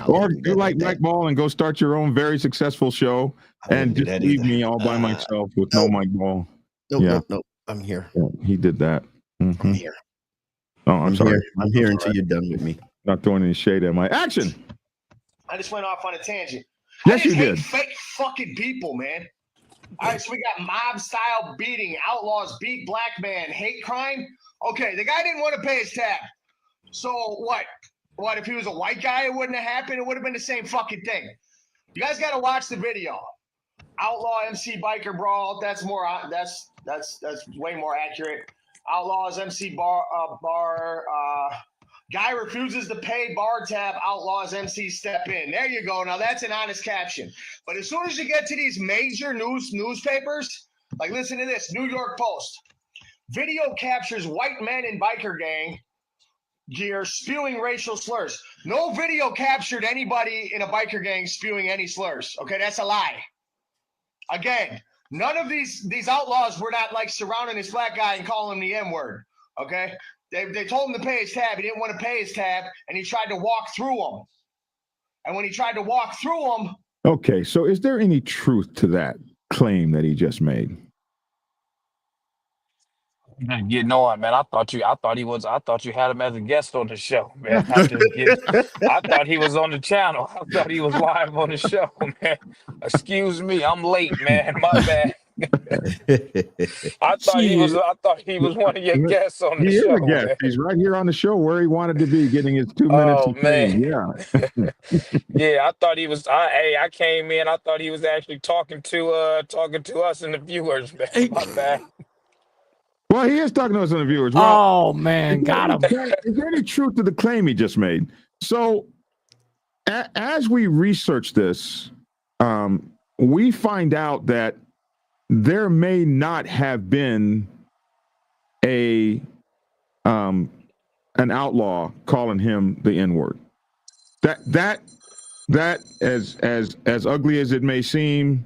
Or do like Mike Ball and go start your own very successful show and just leave me all by myself with no Mike Ball. No, I'm here. Yeah, he did that. Mm-hmm. I'm here. Oh, I'm sorry. I'm here until you're done with me. Not throwing any shade at my action. I just went off on a tangent. Yes, you did. Fake fucking people, man. All right, so we got mob style beating, outlaws beat black man, hate crime. Okay, the guy didn't want to pay his tab. So what? What if he was a white guy? It wouldn't have happened. It would have been the same fucking thing. You guys got to watch the video. Outlaw MC biker brawl. That's more. That's way more accurate. Outlaws MC bar. Guy refuses to pay bar tab. Outlaws MC step in. There you go. Now that's an honest caption. But as soon as you get to these major newspapers, like listen to this: New York Post. Video captures white men in biker gang gear spewing racial slurs. No video captured anybody in a biker gang spewing any slurs. Okay, that's a lie. Again, none of these outlaws were not like surrounding this black guy and calling him the N-word. Okay, they told him to pay his tab. He didn't want to pay his tab, and he tried to walk through them. And when he tried to walk through them, okay. So, is there any truth to that claim that he just made? Getting on, man. I thought you had him as a guest on the show, man. I thought he was on the channel. I thought he was live on the show, man. Excuse me, I'm late, man. My bad. I thought he was one of your guests on the show. He is a guest. Man. He's right here on the show where he wanted to be, getting his 2 minutes of fame. Yeah. Yeah, I thought he was. I came in. I thought he was actually talking to us and the viewers, man. My bad. Well, he is talking to us and the viewers. Well, oh man, got him. Is there any truth to the claim he just made? So, as we research this, we find out that there may not have been an outlaw calling him the N-word. That as ugly as it may seem,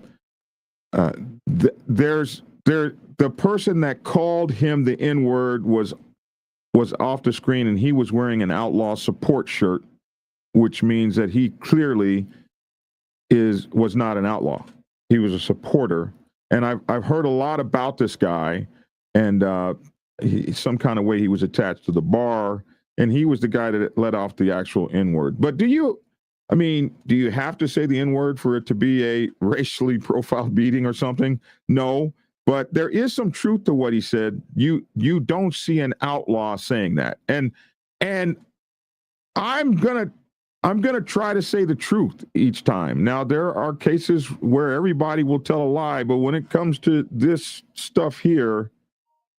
the person that called him the N-word was off the screen, and he was wearing an outlaw support shirt, which means that he clearly was not an outlaw. He was a supporter. And I've heard a lot about this guy, and some kind of way he was attached to the bar, and he was the guy that let off the actual N-word. But do you have to say the N-word for it to be a racially profiled beating or something? No. But there is some truth to what he said. You don't see an outlaw saying that. And I'm gonna try to say the truth each time. Now, there are cases where everybody will tell a lie, but when it comes to this stuff here,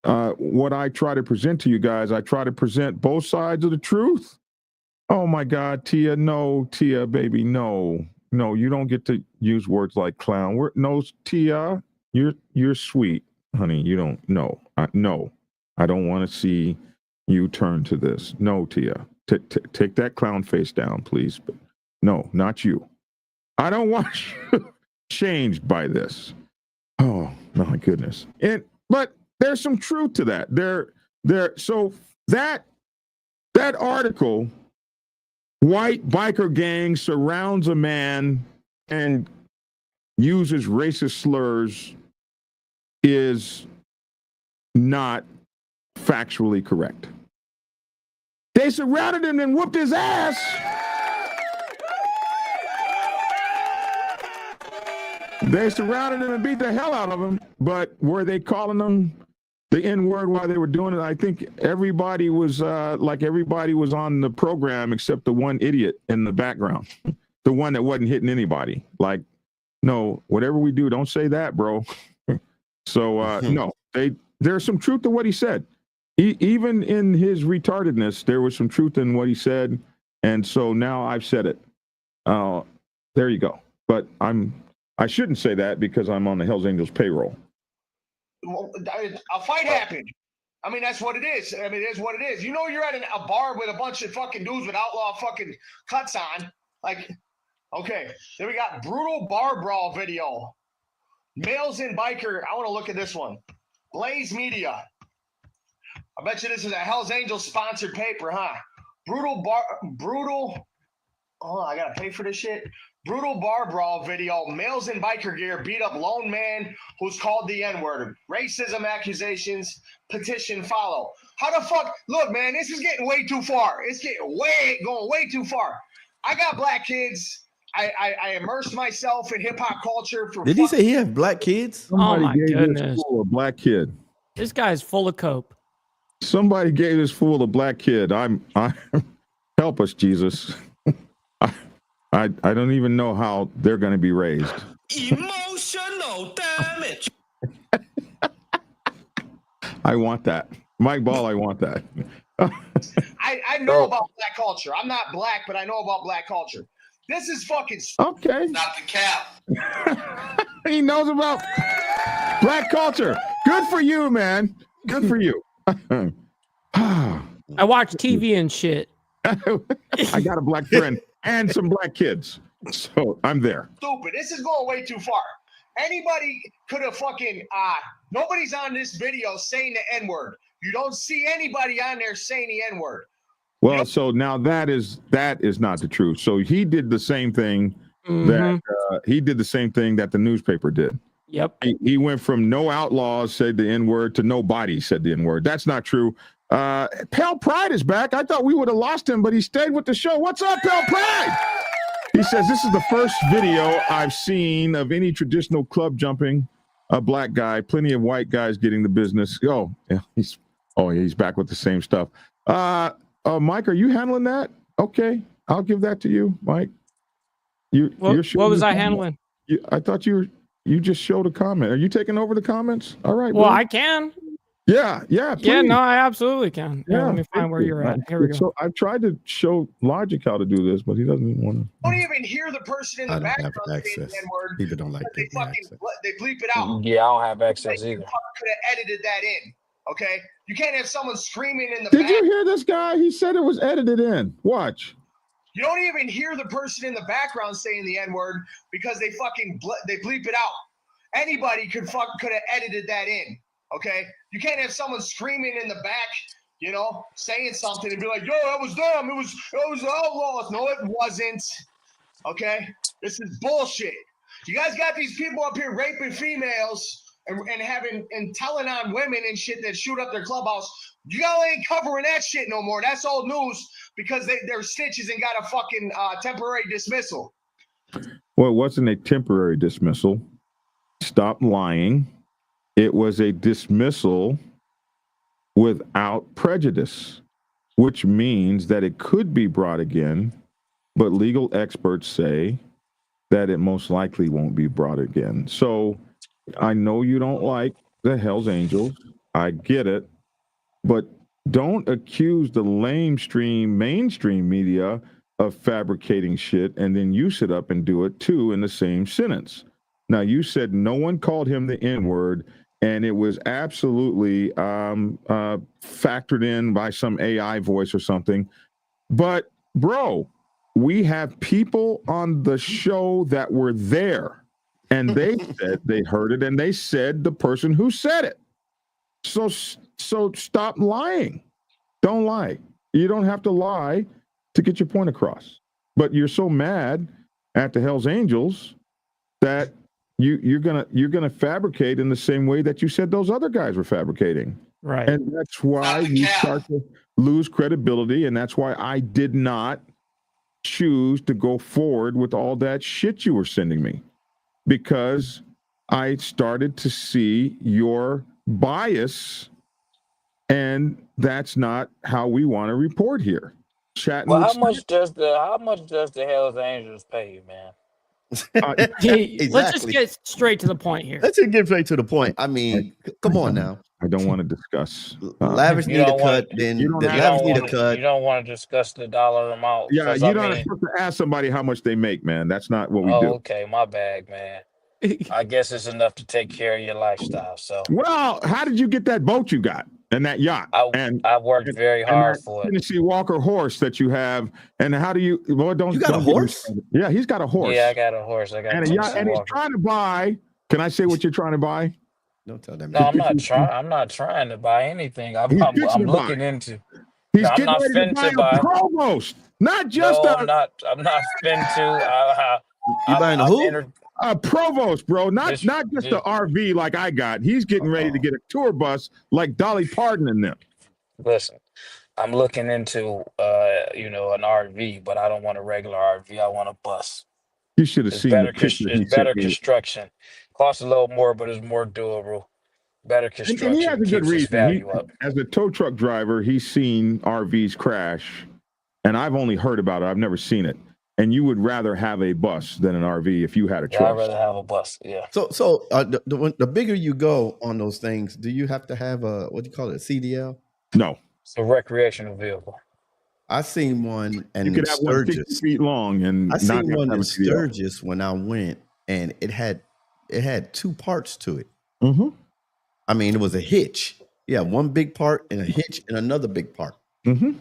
what I try to present to you guys, I try to present both sides of the truth. Oh my God, Tia, no, Tia, baby, no, you don't get to use words like clown. No, Tia. You're sweet, honey. You don't know. No, I don't want to see you turn to this. No, Tia, take that clown face down, please. But no, not you. I don't want you changed by this. Oh my goodness. But there's some truth to that. So that article, white biker gang surrounds a man and uses racist slurs, is not factually correct. They surrounded him and whooped his ass. They surrounded him and beat the hell out of him. But were they calling him the N-word while they were doing it? I think everybody was on the program except the one idiot in the background, the one that wasn't hitting anybody. Like, no, whatever we do, don't say that, bro. So, no, there's some truth to what he said. Even in his retardedness, there was some truth in what he said. And so now I've said it. There you go. But I shouldn't say that because I'm on the Hells Angels payroll. Well, a fight happened. I mean, that's what it is. I mean, it is what it is. You know, you're at a bar with a bunch of fucking dudes with outlaw fucking cuts on. Like, okay, then we got brutal bar brawl video. Males in biker. I want to look at this one. Blaze Media. I bet you this is a Hells Angels sponsored paper, huh? Brutal. Oh, I gotta pay for this shit. Brutal bar brawl video. Males in biker gear beat up lone man who's called the N-word. Racism accusations. Petition follow. How the fuck? Look, man, this is getting way too far. It's going way too far. I got black kids. I immersed myself in hip hop culture. Did he say he have black kids? Somebody oh my gave goodness. this fool a black kid. This guy's full of cope. Somebody gave this fool a black kid. I help us, Jesus. I don't even know how they're going to be raised. Emotional damage. I want that. Mike Ball, I want that. I know about black culture. I'm not black, but I know about black culture. This is fucking okay. Not the cap. He knows about black culture. Good for you, man. Good for you. I watch TV and shit. I got a black friend and some black kids. So I'm there. Stupid. This is going way too far. Anybody could have fucking, nobody's on this video saying the N-word. You don't see anybody on there saying the N-word. Well, so now that is not the truth. So he did the same thing that the newspaper did. Yep. He went from no outlaws said the N-word to nobody said the N-word. That's not true. Pale Pride is back. I thought we would have lost him, but he stayed with the show. What's up, Pale Pride? He says, this is the first video I've seen of any traditional club jumping a black guy. Plenty of white guys getting the business. Oh, yeah, he's back with the same stuff. Mike, are you handling that? Okay, I'll give that to you, Mike. What was I handling? I thought you just showed a comment. Are you taking over the comments? All right. Well, I can. Yeah. Please. Yeah, no, I absolutely can. Yeah, let me find where you're at. Here we go. So I've tried to show Logic how to do this, but he doesn't want to. Don't even hear the person in the background saying the N-word. People don't like they bleep it out. Yeah, I don't have access either. Could have edited that in. Okay, you can't have someone screaming in the. Did you hear this guy? He said it was edited in. Watch. You don't even hear the person in the background saying the N-word because they bleep it out. Anybody could have edited that in. Okay, you can't have someone screaming in the back, saying something and be like, "Yo, that was them. It was the outlaws." No, it wasn't. Okay, this is bullshit. You guys got these people up here raping females and telling on women and shit that shoot up their clubhouse. You all ain't covering that shit no more. That's old news because they're snitches and got a fucking temporary dismissal. Well, it wasn't a temporary dismissal. Stop lying. It was a dismissal without prejudice, which means that it could be brought again, but legal experts say that it most likely won't be brought again. So I know you don't like the Hells Angels. I get it. But don't accuse the mainstream media of fabricating shit, and then you sit up and do it too in the same sentence. Now, you said no one called him the N-word, and it was absolutely factored in by some AI voice or something. But, bro, we have people on the show that were there, and they said they heard it, and they said the person who said it. So stop lying. Don't lie. You don't have to lie to get your point across. But you're so mad at the Hells Angels that you're gonna fabricate in the same way that you said those other guys were fabricating. Right. And that's why you start to lose credibility, and that's why I did not choose to go forward with all that shit you were sending me, because I started to see your bias, and that's not how we want to report here. Well, how much does the Hells Angels pay you, man? Exactly. Let's just get straight to the point here. Let's just get straight to the point. I mean, come on now. I don't want to discuss. Lavish need a cut. Then Lavish need a cut. You don't want to discuss the dollar amount. Yeah, you don't have to ask somebody how much they make, man. That's not what we do. Okay, my bad, man. I guess it's enough to take care of your lifestyle. So, well, how did you get that boat you got and that yacht? I worked very hard for it. Tennessee Walker horse that you have, and how do you? Well, don't you got a horse? Yeah, he's got a horse. Yeah, I got a horse. I got and a yacht, and he's trying to buy. Can I say what you're trying to buy? Don't tell them. No, I'm not trying. I'm not trying to buy anything. I'm looking into. He's getting ready to buy a provost, not just I'm not finna to. You buying a who? A provost, bro, not just the RV like I got. He's getting ready to get a tour bus like Dolly Parton and them. Listen, I'm looking into an RV, but I don't want a regular RV. I want a bus. You should have seen the picture. It's better construction. Costs a little more, but it's more durable. Better construction. And he has a good reason. Up. As a tow truck driver, he's seen RVs crash, and I've only heard about it. I've never seen it. And you would rather have a bus than an RV if you had a choice. I'd rather have a bus. Yeah. So the bigger you go on those things, do you have to have a what do you call it? A CDL? No. It's a recreational vehicle. I seen one, and you could have one 60 feet long, and I seen one in Sturgis when I went, and it had two parts to it. Mm-hmm. I mean, it was a hitch. Yeah, one big part and a hitch and another big part. Mm-hmm.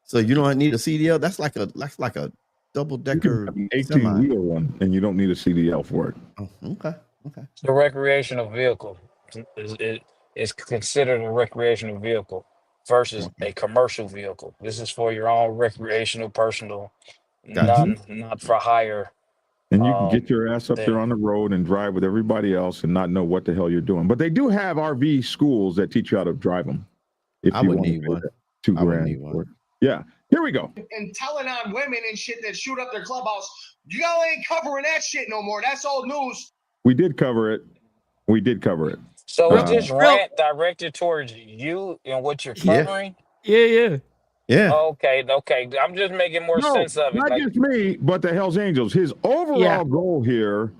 So you don't need a CDL. That's like a double-decker 18-wheel one, and you don't need a CDL for it. Oh, okay. It's a recreational vehicle. It is considered a recreational vehicle versus a commercial vehicle. This is for your own recreational, personal, not for hire. And you can get your ass up there on the road and drive with everybody else and not know what the hell you're doing. But they do have RV schools that teach you how to drive them. If I you would want need one. $2 grand. Yeah. Here we go. And telling on women and shit that shoot up their clubhouse, y'all ain't covering that shit no more. That's old news. We did cover it. So is this rant directed towards you and what you're covering? Yeah. Okay. I'm just making more sense of it. Not just me, but the Hells Angels. His overall goal here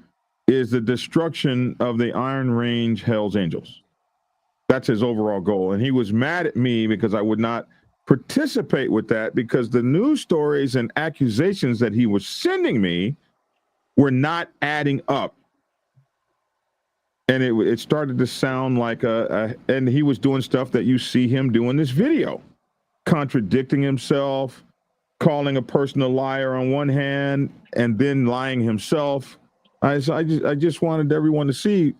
is the destruction of the Iron Range Hells Angels. That's his overall goal. And he was mad at me because I would not participate with that because the news stories and accusations that he was sending me were not adding up. And it started to sound like and he was doing stuff that you see him do in this video, contradicting himself, calling a person a liar on one hand, and then lying himself. I just wanted everyone to see.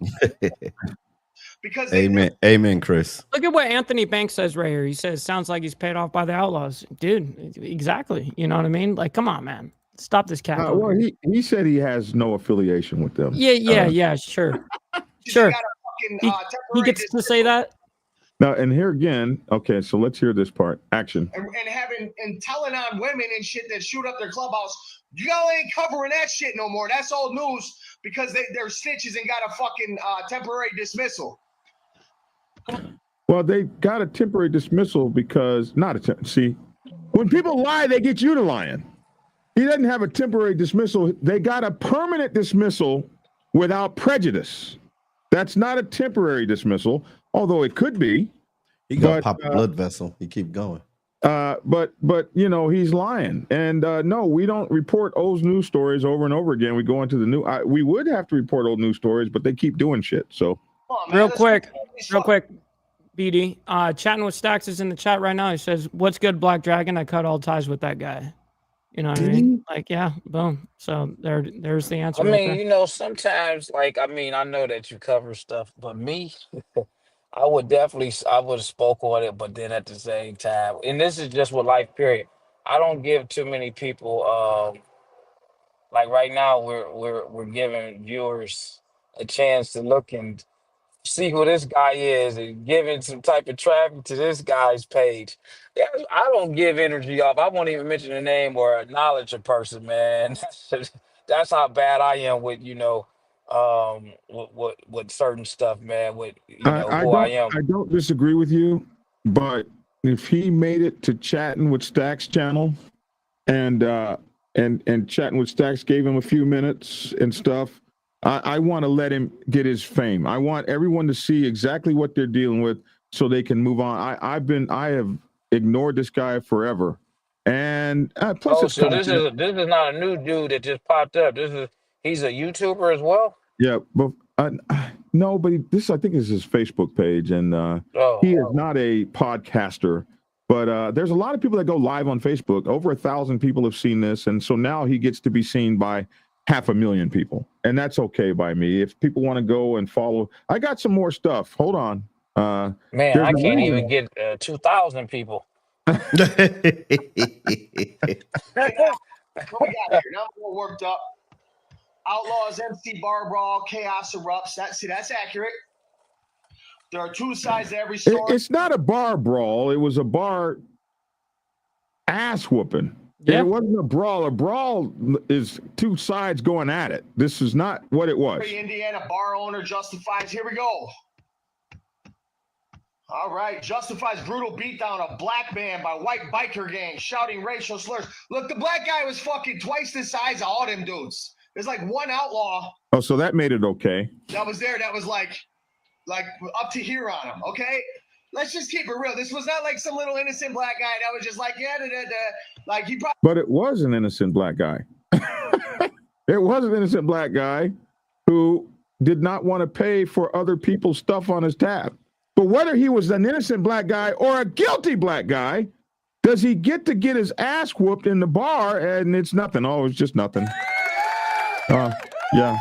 Because Amen, Chris. Look at what Anthony Banks says right here. He says, sounds like he's paid off by the Outlaws. Dude, exactly. You know what I mean? Like, come on, man. Stop this cat. Well, he said he has no affiliation with them. Yeah, sure. Sure. He gets to say that. Now, and here again, okay, so let's hear this part. Action. And telling on women and shit that shoot up their clubhouse, y'all ain't covering that shit no more. That's old news because they're snitches and got a fucking temporary dismissal. Well, they got a temporary dismissal because see, when people lie, they get you to lying. He doesn't have a temporary dismissal. They got a permanent dismissal without prejudice. That's not a temporary dismissal, although it could be. He got pop a blood vessel. He keep going. But you know, he's lying. And no, we don't report old news stories over and over again. We go into the new. We would have to report old news stories, but they keep doing shit. So real quick, BD. Chatting with Stacks is in the chat right now. He says, "What's good, Black Dragon? I cut all ties with that guy." You know what I mean? Like, yeah, boom. So there's the answer. I mean, you know, sometimes, like, I mean, I know that you cover stuff, but me, I would have spoke on it, but then at the same time, and this is just with life, period. I don't give too many people, like right now, we're giving viewers a chance to look and see who this guy is and giving some type of traffic to this guy's page. Yeah, I don't give energy off. I won't even mention a name or acknowledge a person, man. That's how bad I am with, you know, with certain stuff, man, with, you know, who I am. I don't disagree with you, but if he made it to Chatting with Stacks channel and Chatting with Stacks gave him a few minutes and stuff, I want to let him get his fame. I want everyone to see exactly what they're dealing with so they can move on. I have ignored this guy forever. And plus so this is not a new dude that just popped up. He's a YouTuber as well. Yeah, but no, but I think is his Facebook page, and he is not a podcaster. But there's a lot of people that go live on Facebook. Over 1,000 people have seen this, and so now he gets to be seen by 500,000 people, and that's okay by me. If people want to go and follow, I got some more stuff. Hold on, man. I can't even get 2,000 people. What we got here? Now I'm all worked up. Outlaws, MC bar brawl, chaos erupts. That's accurate. There are two sides to every story. It's not a bar brawl. It was a bar ass whooping. Yeah. It wasn't a brawl. A brawl is two sides going at it. This is not what it was. Indiana bar owner justifies. Here we go. All right. Justifies brutal beatdown of black man by white biker gang shouting racial slurs. Look, the black guy was fucking twice the size of all them dudes. There's like one outlaw. Oh, so that made it okay. That was there. That was like up to here on him. Okay. Let's just keep it real. This was not like some little innocent black guy that was just like, like he probably. But it was an innocent black guy. It was an innocent black guy who did not want to pay for other people's stuff on his tab. But whether he was an innocent black guy or a guilty black guy, does he get to get his ass whooped in the bar and it's nothing? Oh, it's just nothing. Yeah.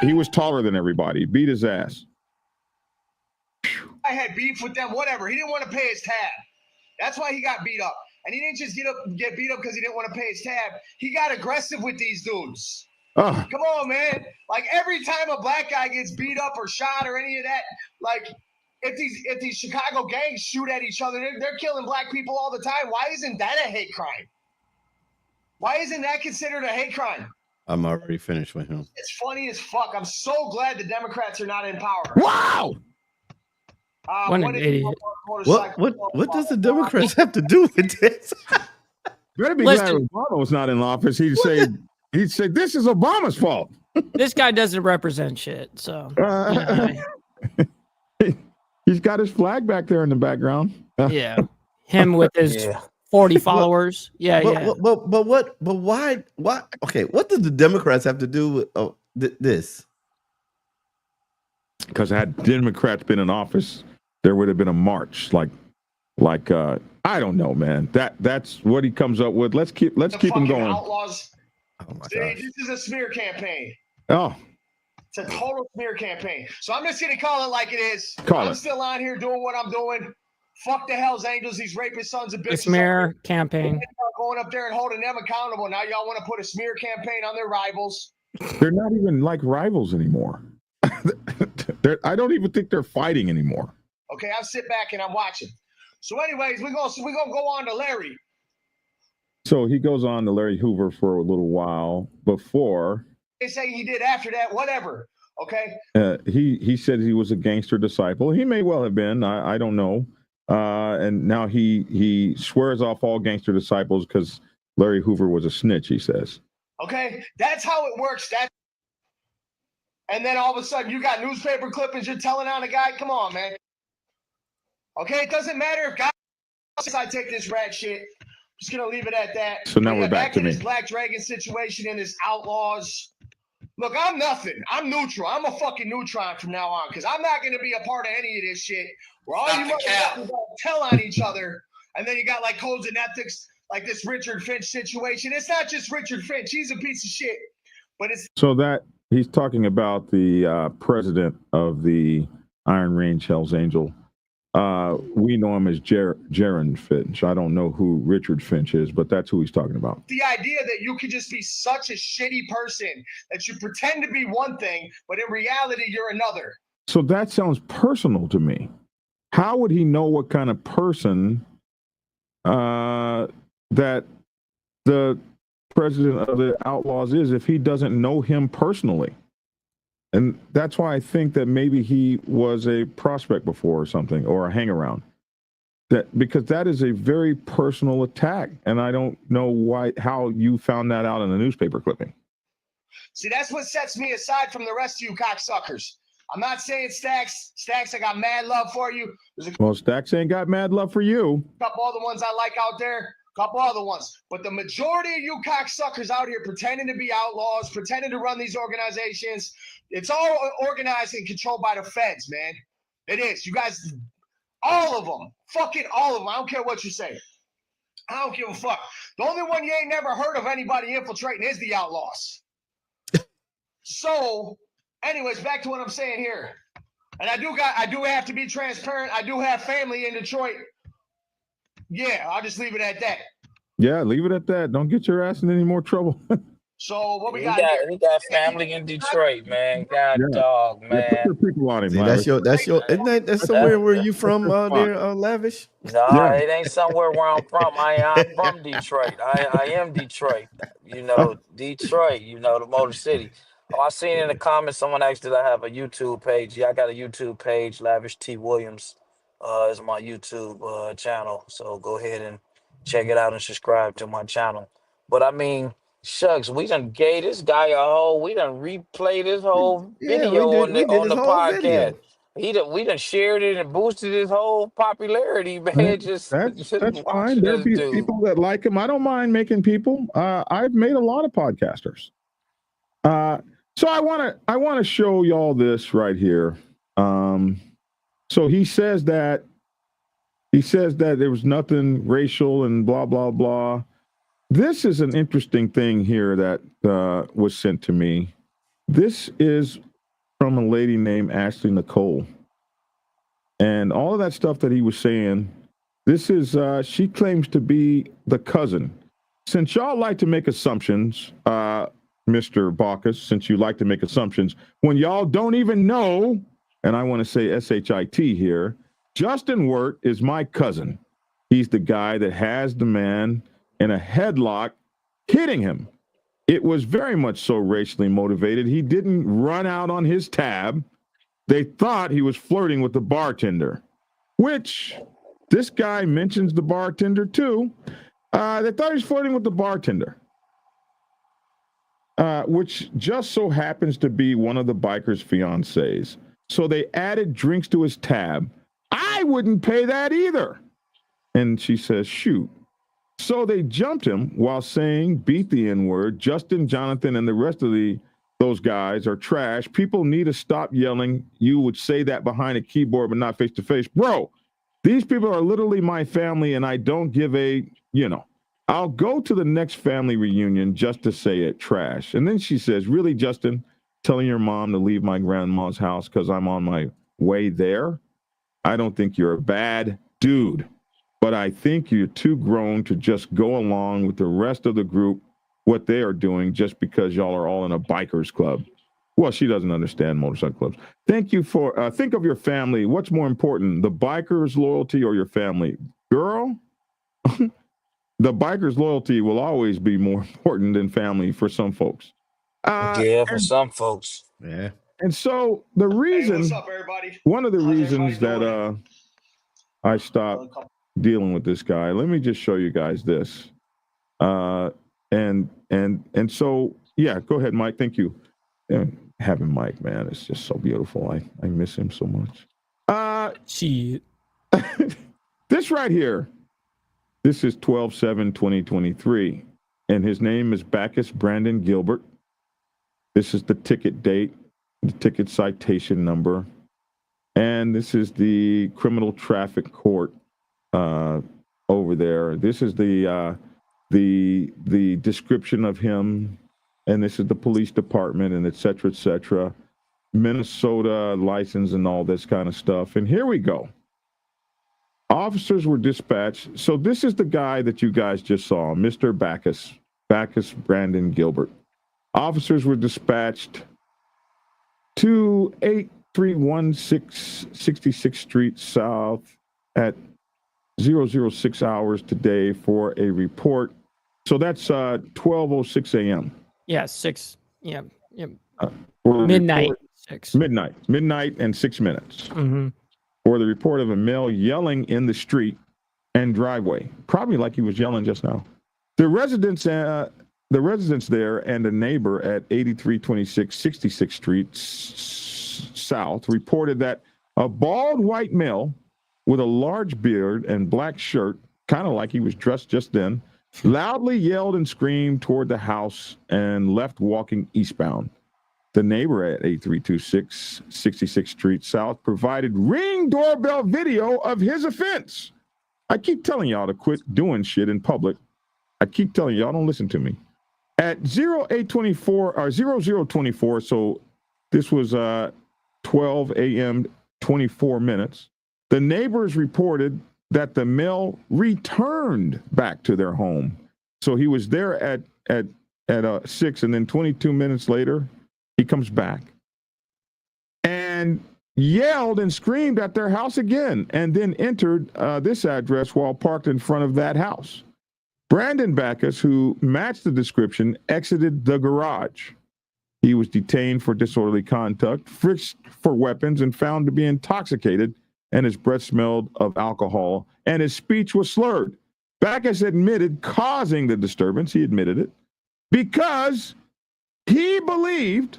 He was taller than everybody. Beat his ass. guy had beef with them, whatever. He didn't want to pay his tab. That's why he got beat up. And he didn't just get beat up because he didn't want to pay his tab. He got aggressive with these dudes. Oh. Come on, man. Like every time a black guy gets beat up or shot or any of that, like if these Chicago gangs shoot at each other, they're killing black people all the time. Why isn't that a hate crime? Why isn't that considered a hate crime? I'm already finished with him. It's funny as fuck. I'm so glad the Democrats are not in power. Wow. What an idiot. What does the Democrats have to do with this? Better be glad Obama was not in office. He'd say this is Obama's fault. This guy doesn't represent shit. So he's got his flag back there in the background. Yeah, him with his 40 followers. But why? Okay, what does the Democrats have to do with this? Because had Democrats been in office, there would have been a march. Like I don't know, man. That's what he comes up with. Let's keep him going. Outlaws. Oh my See, gosh. this is a smear campaign. Oh. It's a total smear campaign. So I'm just going to call it like it is. I'm still on here doing what I'm doing. Fuck the Hell's Angels, these rapist sons of bitches. The smear campaign. Going up there and holding them accountable. Now y'all want to put a smear campaign on their rivals. They're not even like rivals anymore. I don't even think they're fighting anymore. Okay, I'll sit back and I'm watching. So anyways, we're gonna go on to Larry. So he goes on to Larry Hoover for a little while before. They say he did after that, whatever. Okay. He said he was a gangster disciple. He may well have been. I don't know. And now he swears off all gangster disciples because Larry Hoover was a snitch, he says. Okay, that's how it works. And then all of a sudden you got newspaper clippings, you're telling on a guy. Come on, man. Okay, it doesn't matter if God says I take this rat shit. I'm just gonna leave it at that. So now we're back to in me. This Black Dragon situation and this Outlaws. Look, I'm nothing. I'm neutral. I'm a fucking neutron from now on because I'm not going to be a part of any of this shit where all you motherfuckers tell on each other. And then you got like codes and ethics, like this Richard Finch situation. It's not just Richard Finch. He's a piece of shit. But it's so that he's talking about the president of the Iron Range Hell's Angel. We know him as Jaron Finch. I don't know who Richard Finch is, but that's who he's talking about. The idea that you could just be such a shitty person that you pretend to be one thing, but in reality, you're another. So that sounds personal to me. How would he know what kind of person that the president of the Outlaws is if he doesn't know him personally? And that's why I think that maybe he was a prospect before or something, or a hang-around. Because that is a very personal attack, and I don't know how you found that out in a newspaper clipping. See, that's what sets me aside from the rest of you cocksuckers. I'm not saying Stacks. Stacks, I got mad love for you. Well, Stacks ain't got mad love for you. A couple other ones I like out there. Couple other ones. But the majority of you cocksuckers out here pretending to be outlaws, pretending to run these organizations, it's all organized and controlled by the feds, man. It is. You guys, all of them. Fucking all of them. I don't care what you say. I don't give a fuck. The only one you ain't never heard of anybody infiltrating is the Outlaws. So, anyways, back to what I'm saying here. And I do have to be transparent. I do have family in Detroit. Yeah, I'll just leave it at that. Yeah, leave it at that. Don't get your ass in any more trouble. So what we got? He got family in Detroit, man. God dog, man. Yeah, put your people on him. See, that's your. Isn't that somewhere where you from there, Lavish? No, it ain't somewhere where I'm from. I'm from Detroit. I am Detroit. You know, Detroit. You know, the Motor City. Oh, I seen in the comments someone asked did I have a YouTube page. Yeah, I got a YouTube page. Lavish T Williams is my YouTube channel. So go ahead and check it out and subscribe to my channel. But I mean, shucks, we done gave this guy we done replayed this whole video on the podcast. We done shared it and boosted his whole popularity, man. That's fine. There'll be people that like him. I don't mind making people. I've made a lot of podcasters. So I want to show y'all this right here. So he says that there was nothing racial and blah blah blah. This is an interesting thing here that was sent to me. This is from a lady named Ashley Nicole. And all of that stuff that he was saying, this is, she claims to be the cousin. Since y'all like to make assumptions, Mr. Baucus, since you like to make assumptions, when y'all don't even know, and I want to say SHIT here, Justin Wirt is my cousin. He's the guy that has the man in a headlock hitting him. It was very much so racially motivated. He didn't run out on his tab. They thought he was flirting with the bartender, which this guy mentions the bartender too. They thought he was flirting with the bartender, which just so happens to be one of the biker's fiancés. So they added drinks to his tab. I wouldn't pay that either. And she says, shoot. So they jumped him while saying, beat the N-word. Justin, Jonathan, and the rest of those guys are trash. People need to stop yelling. You would say that behind a keyboard, but not face to face. Bro, these people are literally my family, and I don't give a, I'll go to the next family reunion just to say it, trash. And then she says, really, Justin, telling your mom to leave my grandma's house because I'm on my way there? I don't think you're a bad dude, but I think you're too grown to just go along with the rest of the group, what they are doing, just because y'all are all in a bikers club. Well, she doesn't understand motorcycle clubs. Thank you for, think of your family. What's more important, the bikers' loyalty or your family? Girl, the bikers' loyalty will always be more important than family for some folks. Yeah, for some folks. Yeah. And so the reason, what's up, everybody? one of the How's reasons everybody that I stopped dealing with this guy, let me just show you guys this. And so, yeah, go ahead, Mike. Thank you. Having Mike, man, it's just so beautiful. I miss him so much. Shit. This right here, this is 12/7/2023, and his name is Bacchus Brandon Gilbert. This is the ticket date, the ticket citation number, and this is the criminal traffic court over there. This is the description of him, and this is the police department, and et cetera, Minnesota license and all this kind of stuff. And here we go. Officers were dispatched. So this is the guy that you guys just saw, Mr. Bacchus Brandon Gilbert. Officers were dispatched to 8316 66th Street South at 006 hours today for a report. So that's 12:06 a.m. Yeah, 6. Yeah. Midnight. Report, 6. Midnight and 6 minutes. Mm-hmm. For the report of a male yelling in the street and driveway, probably like he was yelling just now. The residents there and a neighbor at 8326 66th Street South reported that a bald white male with a large beard and black shirt, kind of like he was dressed just then, loudly yelled and screamed toward the house and left walking eastbound. The neighbor at 8326 66th Street South provided Ring doorbell video of his offense. I keep telling y'all to quit doing shit in public. I keep telling y'all, don't listen to me. At 0824 or 0024, so this was 12 a.m. 24 minutes. The neighbors reported that the male returned back to their home. So he was there at 6, and then 22 minutes later, he comes back and yelled and screamed at their house again, and then entered this address while parked in front of that house. Brandon Bacchus, who matched the description, exited the garage. He was detained for disorderly conduct, frisked for weapons, and found to be intoxicated, and his breath smelled of alcohol, and his speech was slurred. Bacchus admitted causing the disturbance. He admitted it because he believed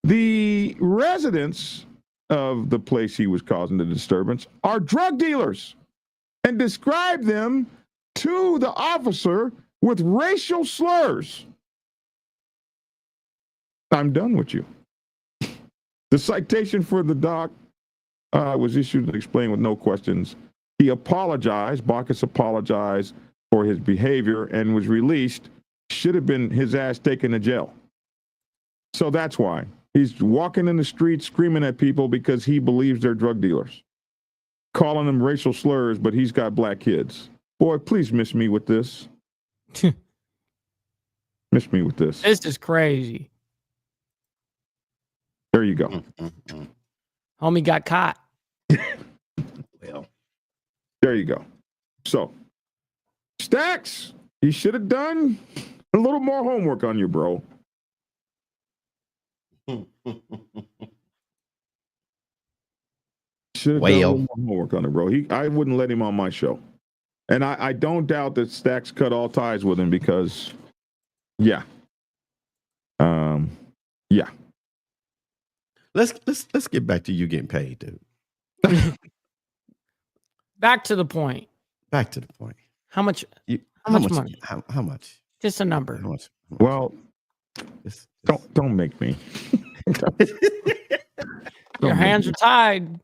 the residents of the place he was causing the disturbance are drug dealers, and described them to the officer with racial slurs. I'm done with you. The citation for the doc was issued and explained with no questions. He apologized. Bacchus apologized for his behavior and was released. Should have been his ass taken to jail. So that's why he's walking in the street screaming at people because he believes they're drug dealers. calling them racial slurs, but he's got black kids. Boy, please miss me with this. Miss me with this. This is crazy. There you go. Homie got caught. Well, there you go. So, Stacks, you should have done a little more homework on you, bro. Should have done a little more homework on it, bro. I wouldn't let him on my show. And I don't doubt that Stacks cut all ties with him because, yeah. Yeah. Let's get back to you getting paid, dude. Back to the point. Back to the point. How much? How much money? How much? Just a number. How much? Well, don't make me. Your hands are tied.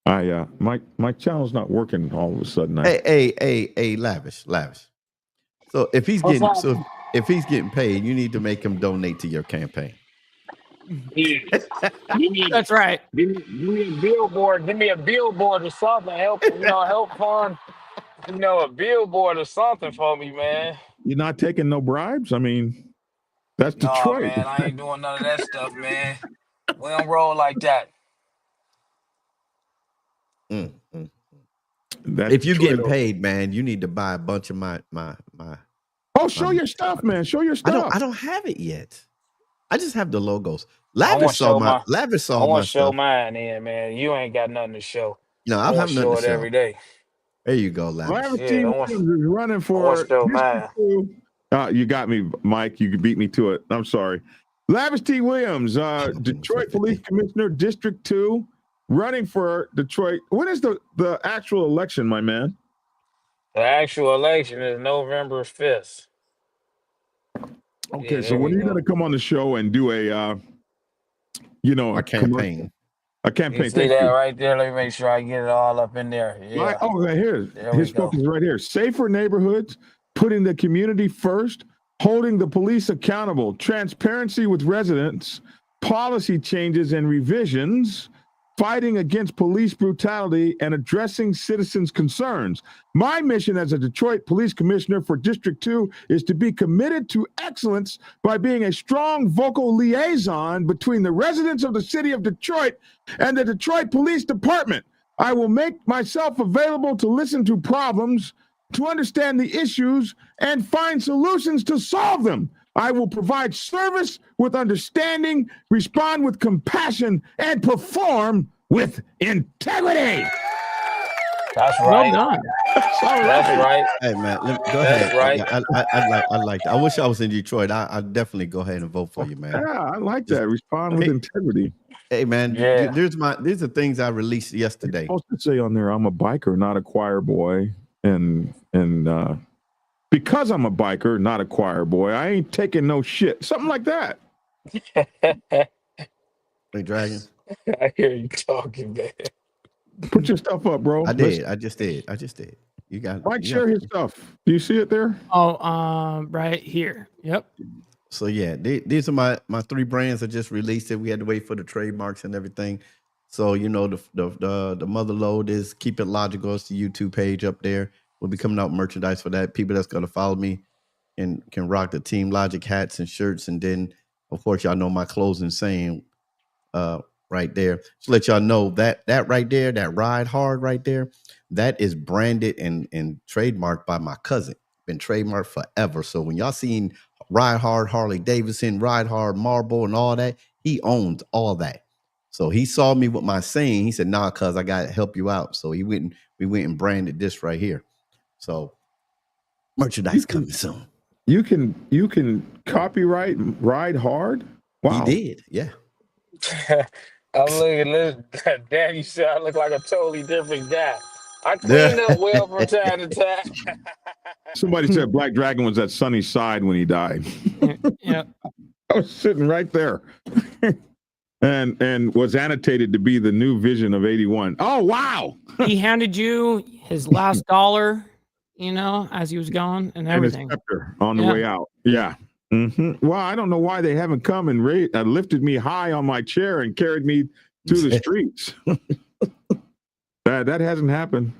My channel's not working all of a sudden. Hey, Lavish. So if he's getting paid, you need to make him donate to your campaign. That's right. Give me a billboard. Give me a billboard or something. Help fund. A billboard or something for me, man. You're not taking no bribes? I mean, that's Detroit. No, man, I ain't doing none of that stuff, man. We don't roll like that. If you're getting paid, man, you need to buy a bunch of my. Oh, show your stuff, man. Show your stuff. I don't have it yet. I just have the logos. Lavish saw my stuff. I want to show mine in, man. You ain't got nothing to show. No, I have nothing to show every day. There you go, Lavish. Lavish T is running for. You got me, Mike. You beat me to it. I'm sorry. Lavish T. Williams, Detroit Police Commissioner, District 2, running for Detroit. When is the actual election, my man? The actual election is November 5th. Okay, so when are you going to come on the show and do a campaign? A campaign. You see that right there? Let me make sure I get it all up in there. Yeah. Right here. His focus is right here. Safer neighborhoods, putting the community first, holding the police accountable, transparency with residents, policy changes and revisions, fighting against police brutality, and addressing citizens' concerns. My mission as a Detroit Police Commissioner for District 2 is to be committed to excellence by being a strong vocal liaison between the residents of the city of Detroit and the Detroit Police Department. I will make myself available to listen to problems, to understand the issues, and find solutions to solve them. I will provide service with understanding, respond with compassion, and perform with integrity. That's right. Well done. That's right. Hey man, go That's ahead. right. I like that. I wish I was in Detroit. I'd definitely go ahead and vote for you, man. Yeah, I like that. Respond with integrity. Hey man, these are things I released yesterday. I'm supposed to say on there, I'm a biker, not a choir boy, and because I'm a biker, not a choir boy, I ain't taking no shit. Something like that. Hey, Dragon. I hear you talking, man. Put your stuff up, bro. I just did. You got Mike, share his stuff. Do you see it there? Oh, right here. Yep. So yeah, these are my 3 brands. I just released it. We had to wait for the trademarks and everything. So the mother load is Keep It Logical. It's the YouTube page up there. We'll be coming out merchandise for that. People that's gonna follow me and can rock the Team Logic hats and shirts. And then of course y'all know my closing saying right there. Just let y'all know that right there, that Ride Hard right there, that is branded and trademarked by my cousin. Been trademarked forever. So when y'all seen Ride Hard Harley Davidson, Ride Hard Marble and all that, he owns all that. So he saw me with my saying. He said, "Nah, cuz I gotta help you out." So we went and branded this right here. So merchandise coming soon. You can copyright Ride Hard. Wow. He did, yeah. I'm looking at this. Damn, you said I look like a totally different guy. I clean up well from time to time. Somebody said Black Dragon was at Sunny's side when he died. Yeah. I was sitting right there. and was annotated to be the new vision of 81. Oh, wow. He handed you his last dollar, as he was going and everything. And his scepter on the way out. Yeah. Mm-hmm. Well, I don't know why they haven't come and lifted me high on my chair and carried me to the streets. That hasn't happened.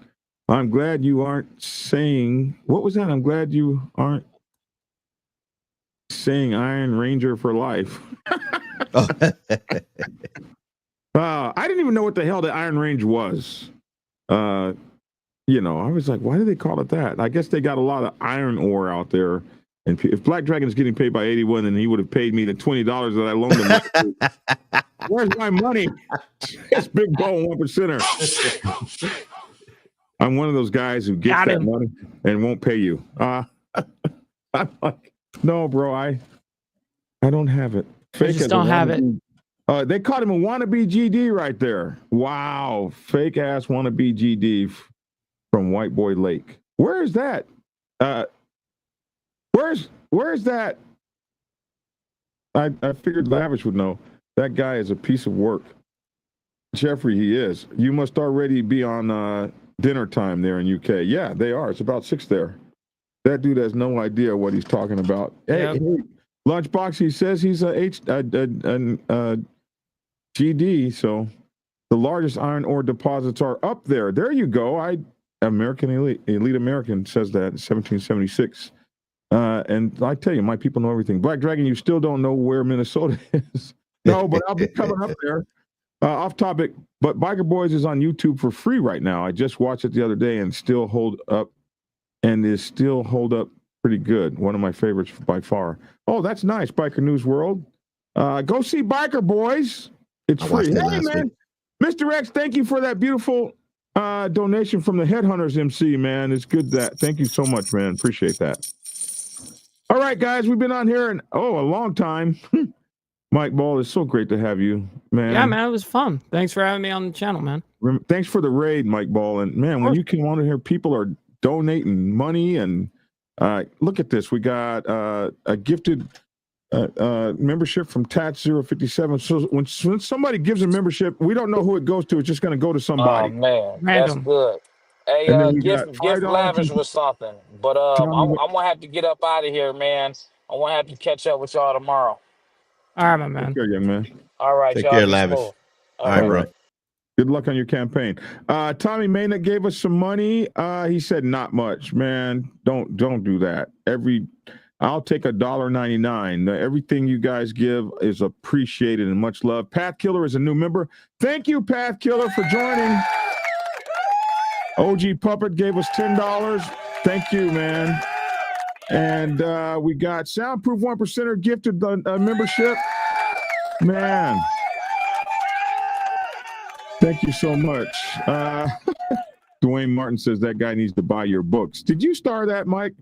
I'm glad you aren't saying, what was that? I'm glad you aren't saying Iron Ranger for life. I didn't even know what the hell the Iron Range was. I was like, why do they call it that? I guess they got a lot of iron ore out there. And if Black Dragon is getting paid by 81, then he would have paid me the $20 that I loaned him. Where's my money? It's big bone 1%er. I'm one of those guys who gets that money and won't pay you. I'm like, no, bro, I don't have it. Fake just don't have it. They called him a wannabe GD right there. Wow, fake ass wannabe GD from White Boy Lake. Where is that? Where's that? I figured Lavish would know. That guy is a piece of work. Jeffrey, he is. You must already be on dinner time there in UK. Yeah, they are. It's about 6 there. That dude has no idea what he's talking about. Hey, Lunchbox, he says he's a GD, so the largest iron ore deposits are up there. There you go. American Elite American says that in 1776. And I tell you, my people know everything. Black Dragon, you still don't know where Minnesota is. No, but I'll be coming up there. Off topic, but Biker Boys is on YouTube for free right now. I just watched it the other day and is still hold up pretty good. One of my favorites by far. Oh, that's nice, Biker News World. Go see Biker Boys. It's free. Hey, man. Mr. X, thank you for that beautiful donation from the Headhunters MC, man. It's good that. Thank you so much, man. Appreciate that. All right, guys, we've been on here a long time. Mike Ball, it's so great to have you, man. Yeah, man, it was fun. Thanks for having me on the channel, man. Thanks for the raid, Mike Ball. And man, when you came on here, people are donating money. And look at this. We got a gifted membership from Tats057. So when somebody gives a membership, we don't know who it goes to. It's just going to go to somebody. Oh, man, that's good. Hey, gift Lavish was something. But I'm going to have to get up out of here, man. I'm going to have to catch up with y'all tomorrow. All right, my man. Take care, young man. All right, Take y'all. care, Lavish. All right, bro. Good luck on your campaign. Tommy Maynard gave us some money. He said not much, man. Don't do that. I'll take $1.99. Everything you guys give is appreciated and much love. Path Killer is a new member. Thank you, Path Killer, for joining. OG Puppet gave us $10. Thank you, man. And we got Soundproof 1%er gifted a membership. Man. Thank you so much. Dwayne Martin says that guy needs to buy your books. Did you star that, Mike?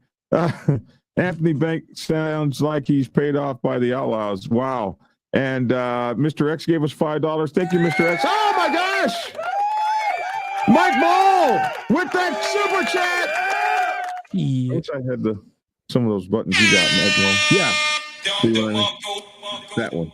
Anthony Bank sounds like he's paid off by the Outlaws. Wow. And Mr. X gave us $5. Thank you, Mr. X. Oh, my gosh. Mike Ball with that super chat. I wish I had some of those buttons you got. Yeah. That one.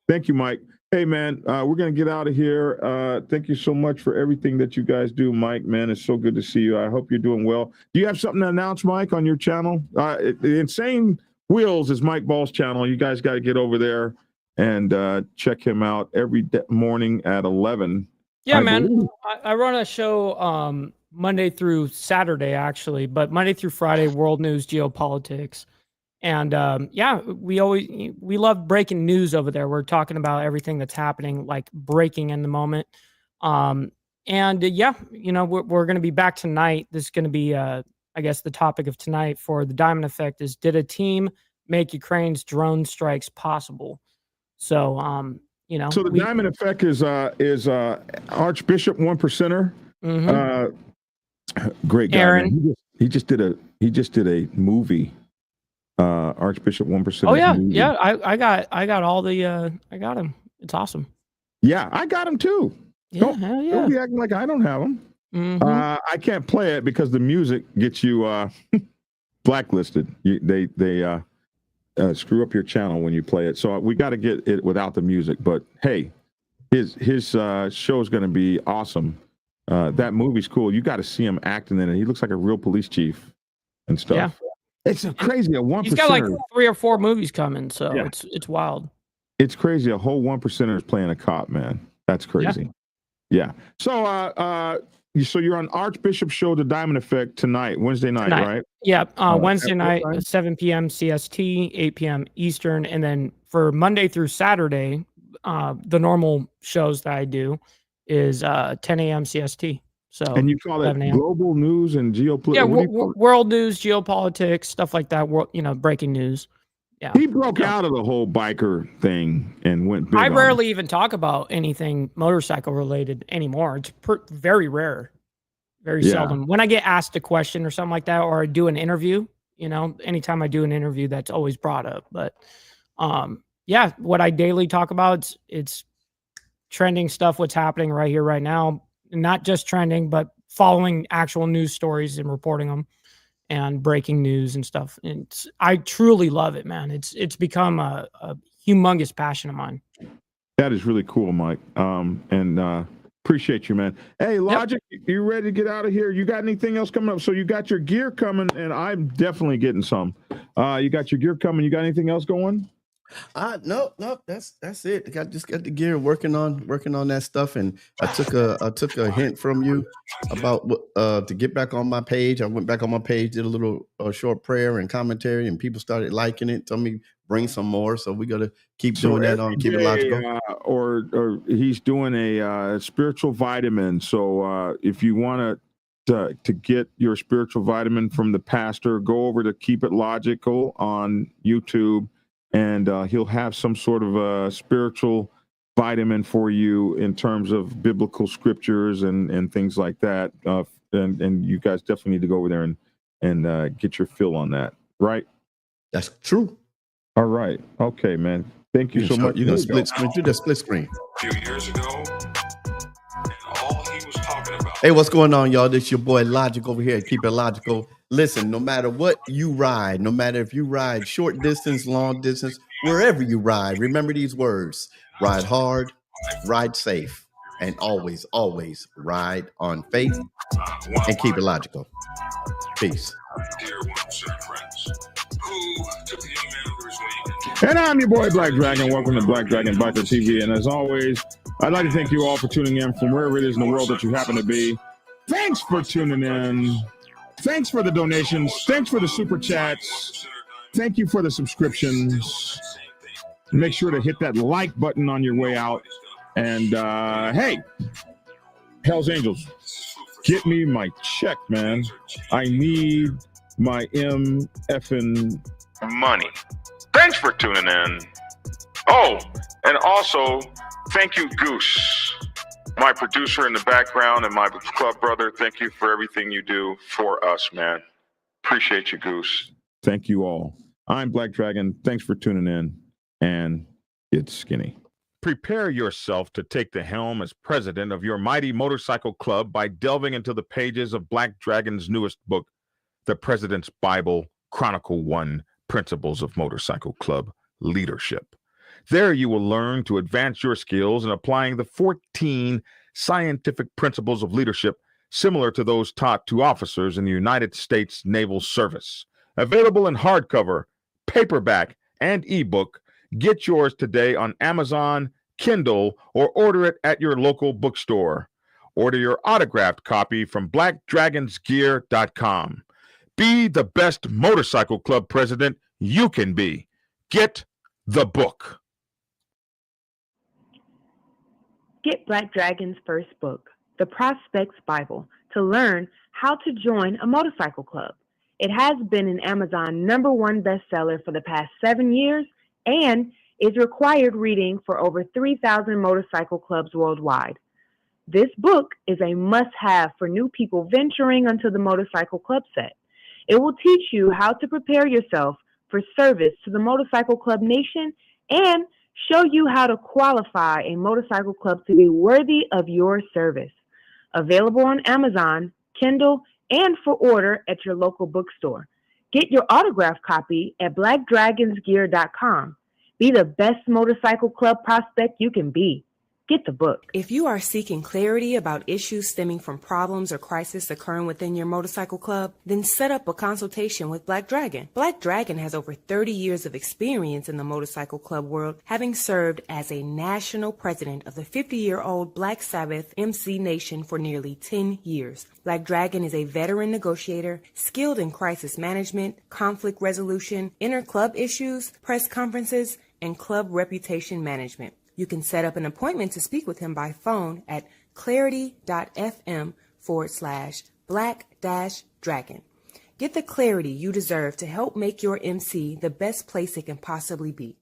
Thank you, Mike. Hey, man, we're going to get out of here. Thank you so much for everything that you guys do, Mike. Man, it's so good to see you. I hope you're doing well. Do you have something to announce, Mike, on your channel? Insane Wheels is Mike Ball's channel. You guys got to get over there and check him out every morning at 11. Yeah, man. I run a show Monday through Saturday, actually, but Monday through Friday, world news, geopolitics. And we love breaking news over there. We're talking about everything that's happening, like breaking in the moment. We're going to be back tonight. This is going to be, I guess, the topic of tonight for the Diamond Effect is: did a team make Ukraine's drone strikes possible? So, So the Diamond Effect is Archbishop 1%er. Mm-hmm. Great guy. Aaron. He just did a movie. Archbishop 1%. Oh yeah, movie. Yeah. I got all the I got him. It's awesome. Yeah, I got him too. Yeah, don't be acting like I don't have them. Mm-hmm. I can't play it because the music gets you blacklisted. They screw up your channel when you play it. So we got to get it without the music. But hey, his show is going to be awesome. That movie's cool. You got to see him acting in it. He looks like a real police chief and stuff. Yeah. It's crazy. A 1%. He's got like 3 or 4 movies coming, so it's wild. It's crazy. A whole 1%er is playing a cop, man. That's crazy. Yeah. So so you're on Archbishop's show, The Diamond Effect, Wednesday night, right? Yeah. Wednesday night, 7 p.m. CST, 8 p.m. Eastern. And then for Monday through Saturday, the normal shows that I do is 10 a.m. CST. So and you call it global news and geopolitics. Yeah, world news, geopolitics, stuff like that. Breaking news. Yeah, he broke out of the whole biker thing and went big. I rarely even talk about anything motorcycle related anymore. It's very rare, very seldom. When I get asked a question or something like that, or I do an interview, anytime I do an interview, that's always brought up. But what I daily talk about, it's trending stuff, what's happening right here, right now. Not just trending, but following actual news stories and reporting them and breaking news and stuff. And I truly love it, man. It's become a humongous passion of mine. That is really cool, Mike. And appreciate you, man. Hey, Logic, you ready to get out of here? You got anything else coming up? So you got your gear coming, and I'm definitely getting some. You got your gear coming. You got anything else going? No, that's it. Just got the gear, working on that stuff, and I took a hint from you about to get back on my page. I went back on my page, did a little short prayer and commentary, and people started liking it. Told me bring some more, so we got to keep doing that on Keep It Logical. Or he's doing a spiritual vitamin. So if you want to get your spiritual vitamin from the pastor, go over to Keep It Logical on YouTube. And he'll have some sort of a spiritual vitamin for you in terms of biblical scriptures and things like that. And you guys definitely need to go over there and get your fill on that. Right? That's true. All right. Okay, man. Thank you so much. You're going to split screen. Do the split screen. A few years ago, all he was talking about. Hey, what's going on, y'all? This your boy Logic over here at Keep It Logical. Listen, no matter what you ride, no matter if you ride short distance, long distance, wherever you ride, remember these words: ride hard, ride safe, and always, always ride on faith and keep it logical. Peace. And I'm your boy Black Dragon. Welcome to Black Dragon Biker TV. And as always, I'd like to thank you all for tuning in from wherever it is in the world that you happen to be. Thanks for tuning in. Thanks for the donations. Thanks for the super chats. Thank you for the subscriptions. Make sure to hit that like button on your way out. And hey, Hell's Angels, get me my check, man. I need my effing money. Thanks for tuning in. Oh, and also, thank you, Goose, my producer in the background and my club brother. Thank you for everything you do for us, man. Appreciate you, Goose. Thank you all. I'm Black Dragon. Thanks for tuning in. And it's skinny. Prepare yourself to take the helm as president of your mighty motorcycle club by delving into the pages of Black Dragon's newest book, The President's Bible, Chronicle 1, Principles of Motorcycle Club Leadership. There you will learn to advance your skills in applying the 14 scientific principles of leadership similar to those taught to officers in the United States Naval Service. Available in hardcover, paperback, and ebook. Get yours today on Amazon, Kindle, or order it at your local bookstore. Order your autographed copy from blackdragonsgear.com. Be the best motorcycle club president you can be. Get the book. Get Black Dragon's first book, The Prospect's Bible, to learn how to join a motorcycle club. It has been an Amazon #1 bestseller for the past 7 years and is required reading for over 3,000 motorcycle clubs worldwide. This book is a must-have for new people venturing onto the motorcycle club set. It will teach you how to prepare yourself for service to the motorcycle club nation and show you how to qualify a motorcycle club to be worthy of your service. Available on Amazon, Kindle, and for order at your local bookstore. Get your autographed copy at blackdragonsgear.com. Be the best motorcycle club prospect you can be. Get the book. If you are seeking clarity about issues stemming from problems or crises occurring within your motorcycle club, then set up a consultation with Black Dragon. Black Dragon has over 30 years of experience in the motorcycle club world, having served as a national president of the 50-year-old Black Sabbath MC Nation for nearly 10 years. Black Dragon is a veteran negotiator, skilled in crisis management, conflict resolution, inter-club issues, press conferences, and club reputation management. You can set up an appointment to speak with him by phone at clarity.fm/black-dragon. Get the clarity you deserve to help make your MC the best place it can possibly be.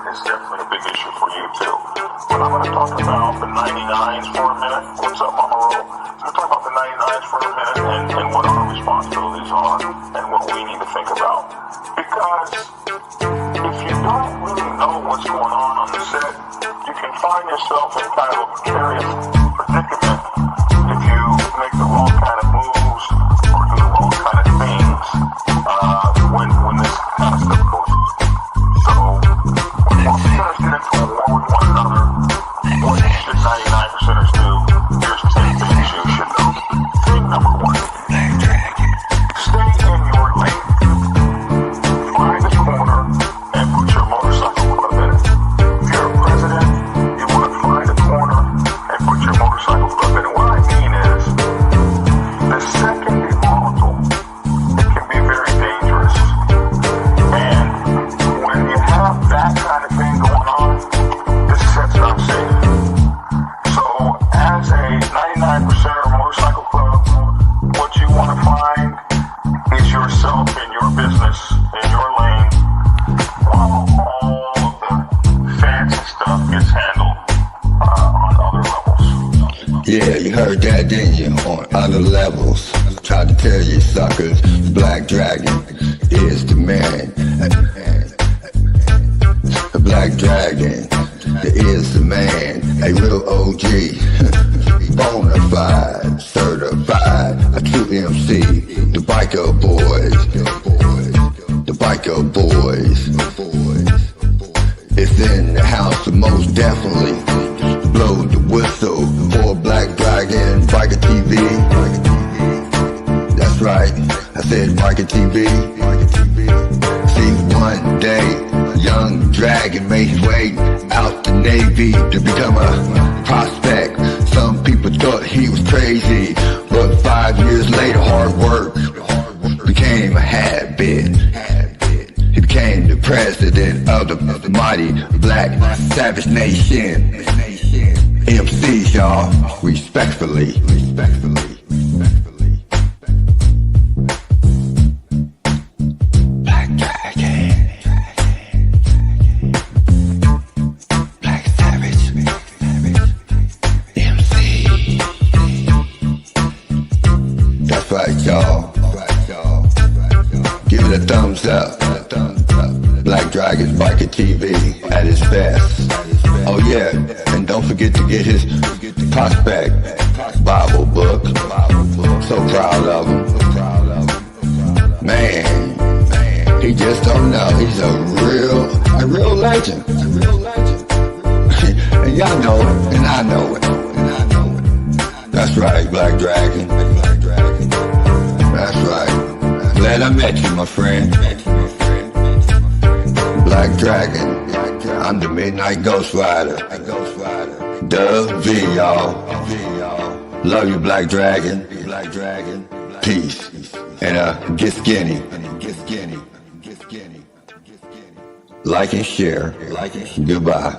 It's definitely a big issue for you too. But I'm going to talk about the 99s for a minute. What's up, Mama Roll? I'm going to talk about the 99s for a minute and what our responsibilities are and what we need to think about. Because if you don't really know what's going on the set, you can find yourself in kind of a precarious predicament if you make the wrong kind of moves or do the wrong kind of things when this kind of stuff goes on. So, when most percenters get into a war with one another, what should 99%ers do? Here's 10 things you should know. Thing number 1. Stay in your lane. Find a corner and put your motorcycle club in it. If you're a president, you want to find a corner and put your motorcycle club in it. What I mean is, the set can be volatile. It can be very dangerous. And when you have that kind of thing going on, this set's not safe. So, as a 99%er motorcycle club, what you want to find is yourself in your business, in your lane, while all of the fancy stuff gets handled on other levels. Yeah, you heard that, didn't you? On other levels. Tried to tell you suckers, Black Dragon is the man. The Black Dragon is the man. A real OG, bonafide, certified, a true MC. The biker boys, the biker boys. It's in the house, most definitely. Blow the whistle for Black Dragon, Biker TV. That's right, I said Biker TV. See, one day, young Dragon made his way out the Navy to become a prospect. Some people thought he was crazy, but 5 years later, hard work became a habit. He became the president of the mighty Black Savage Nation. MCs, y'all, respectfully. Black Dragon, Black Savage, MC. That's right, y'all. Give it a thumbs up. Black Dragon's Biker TV at its best. Oh yeah, and don't forget to get his prospect Bible book. So proud of him. Man, he just don't know. He's a real legend. And y'all know it, and I know it. That's right, Black Dragon. That's right. Glad I met you, my friend. Black Dragon, I'm the Midnight Ghost Rider. Dub V, y'all. Love you, Black Dragon. Peace. And get skinny. Like and share. Goodbye.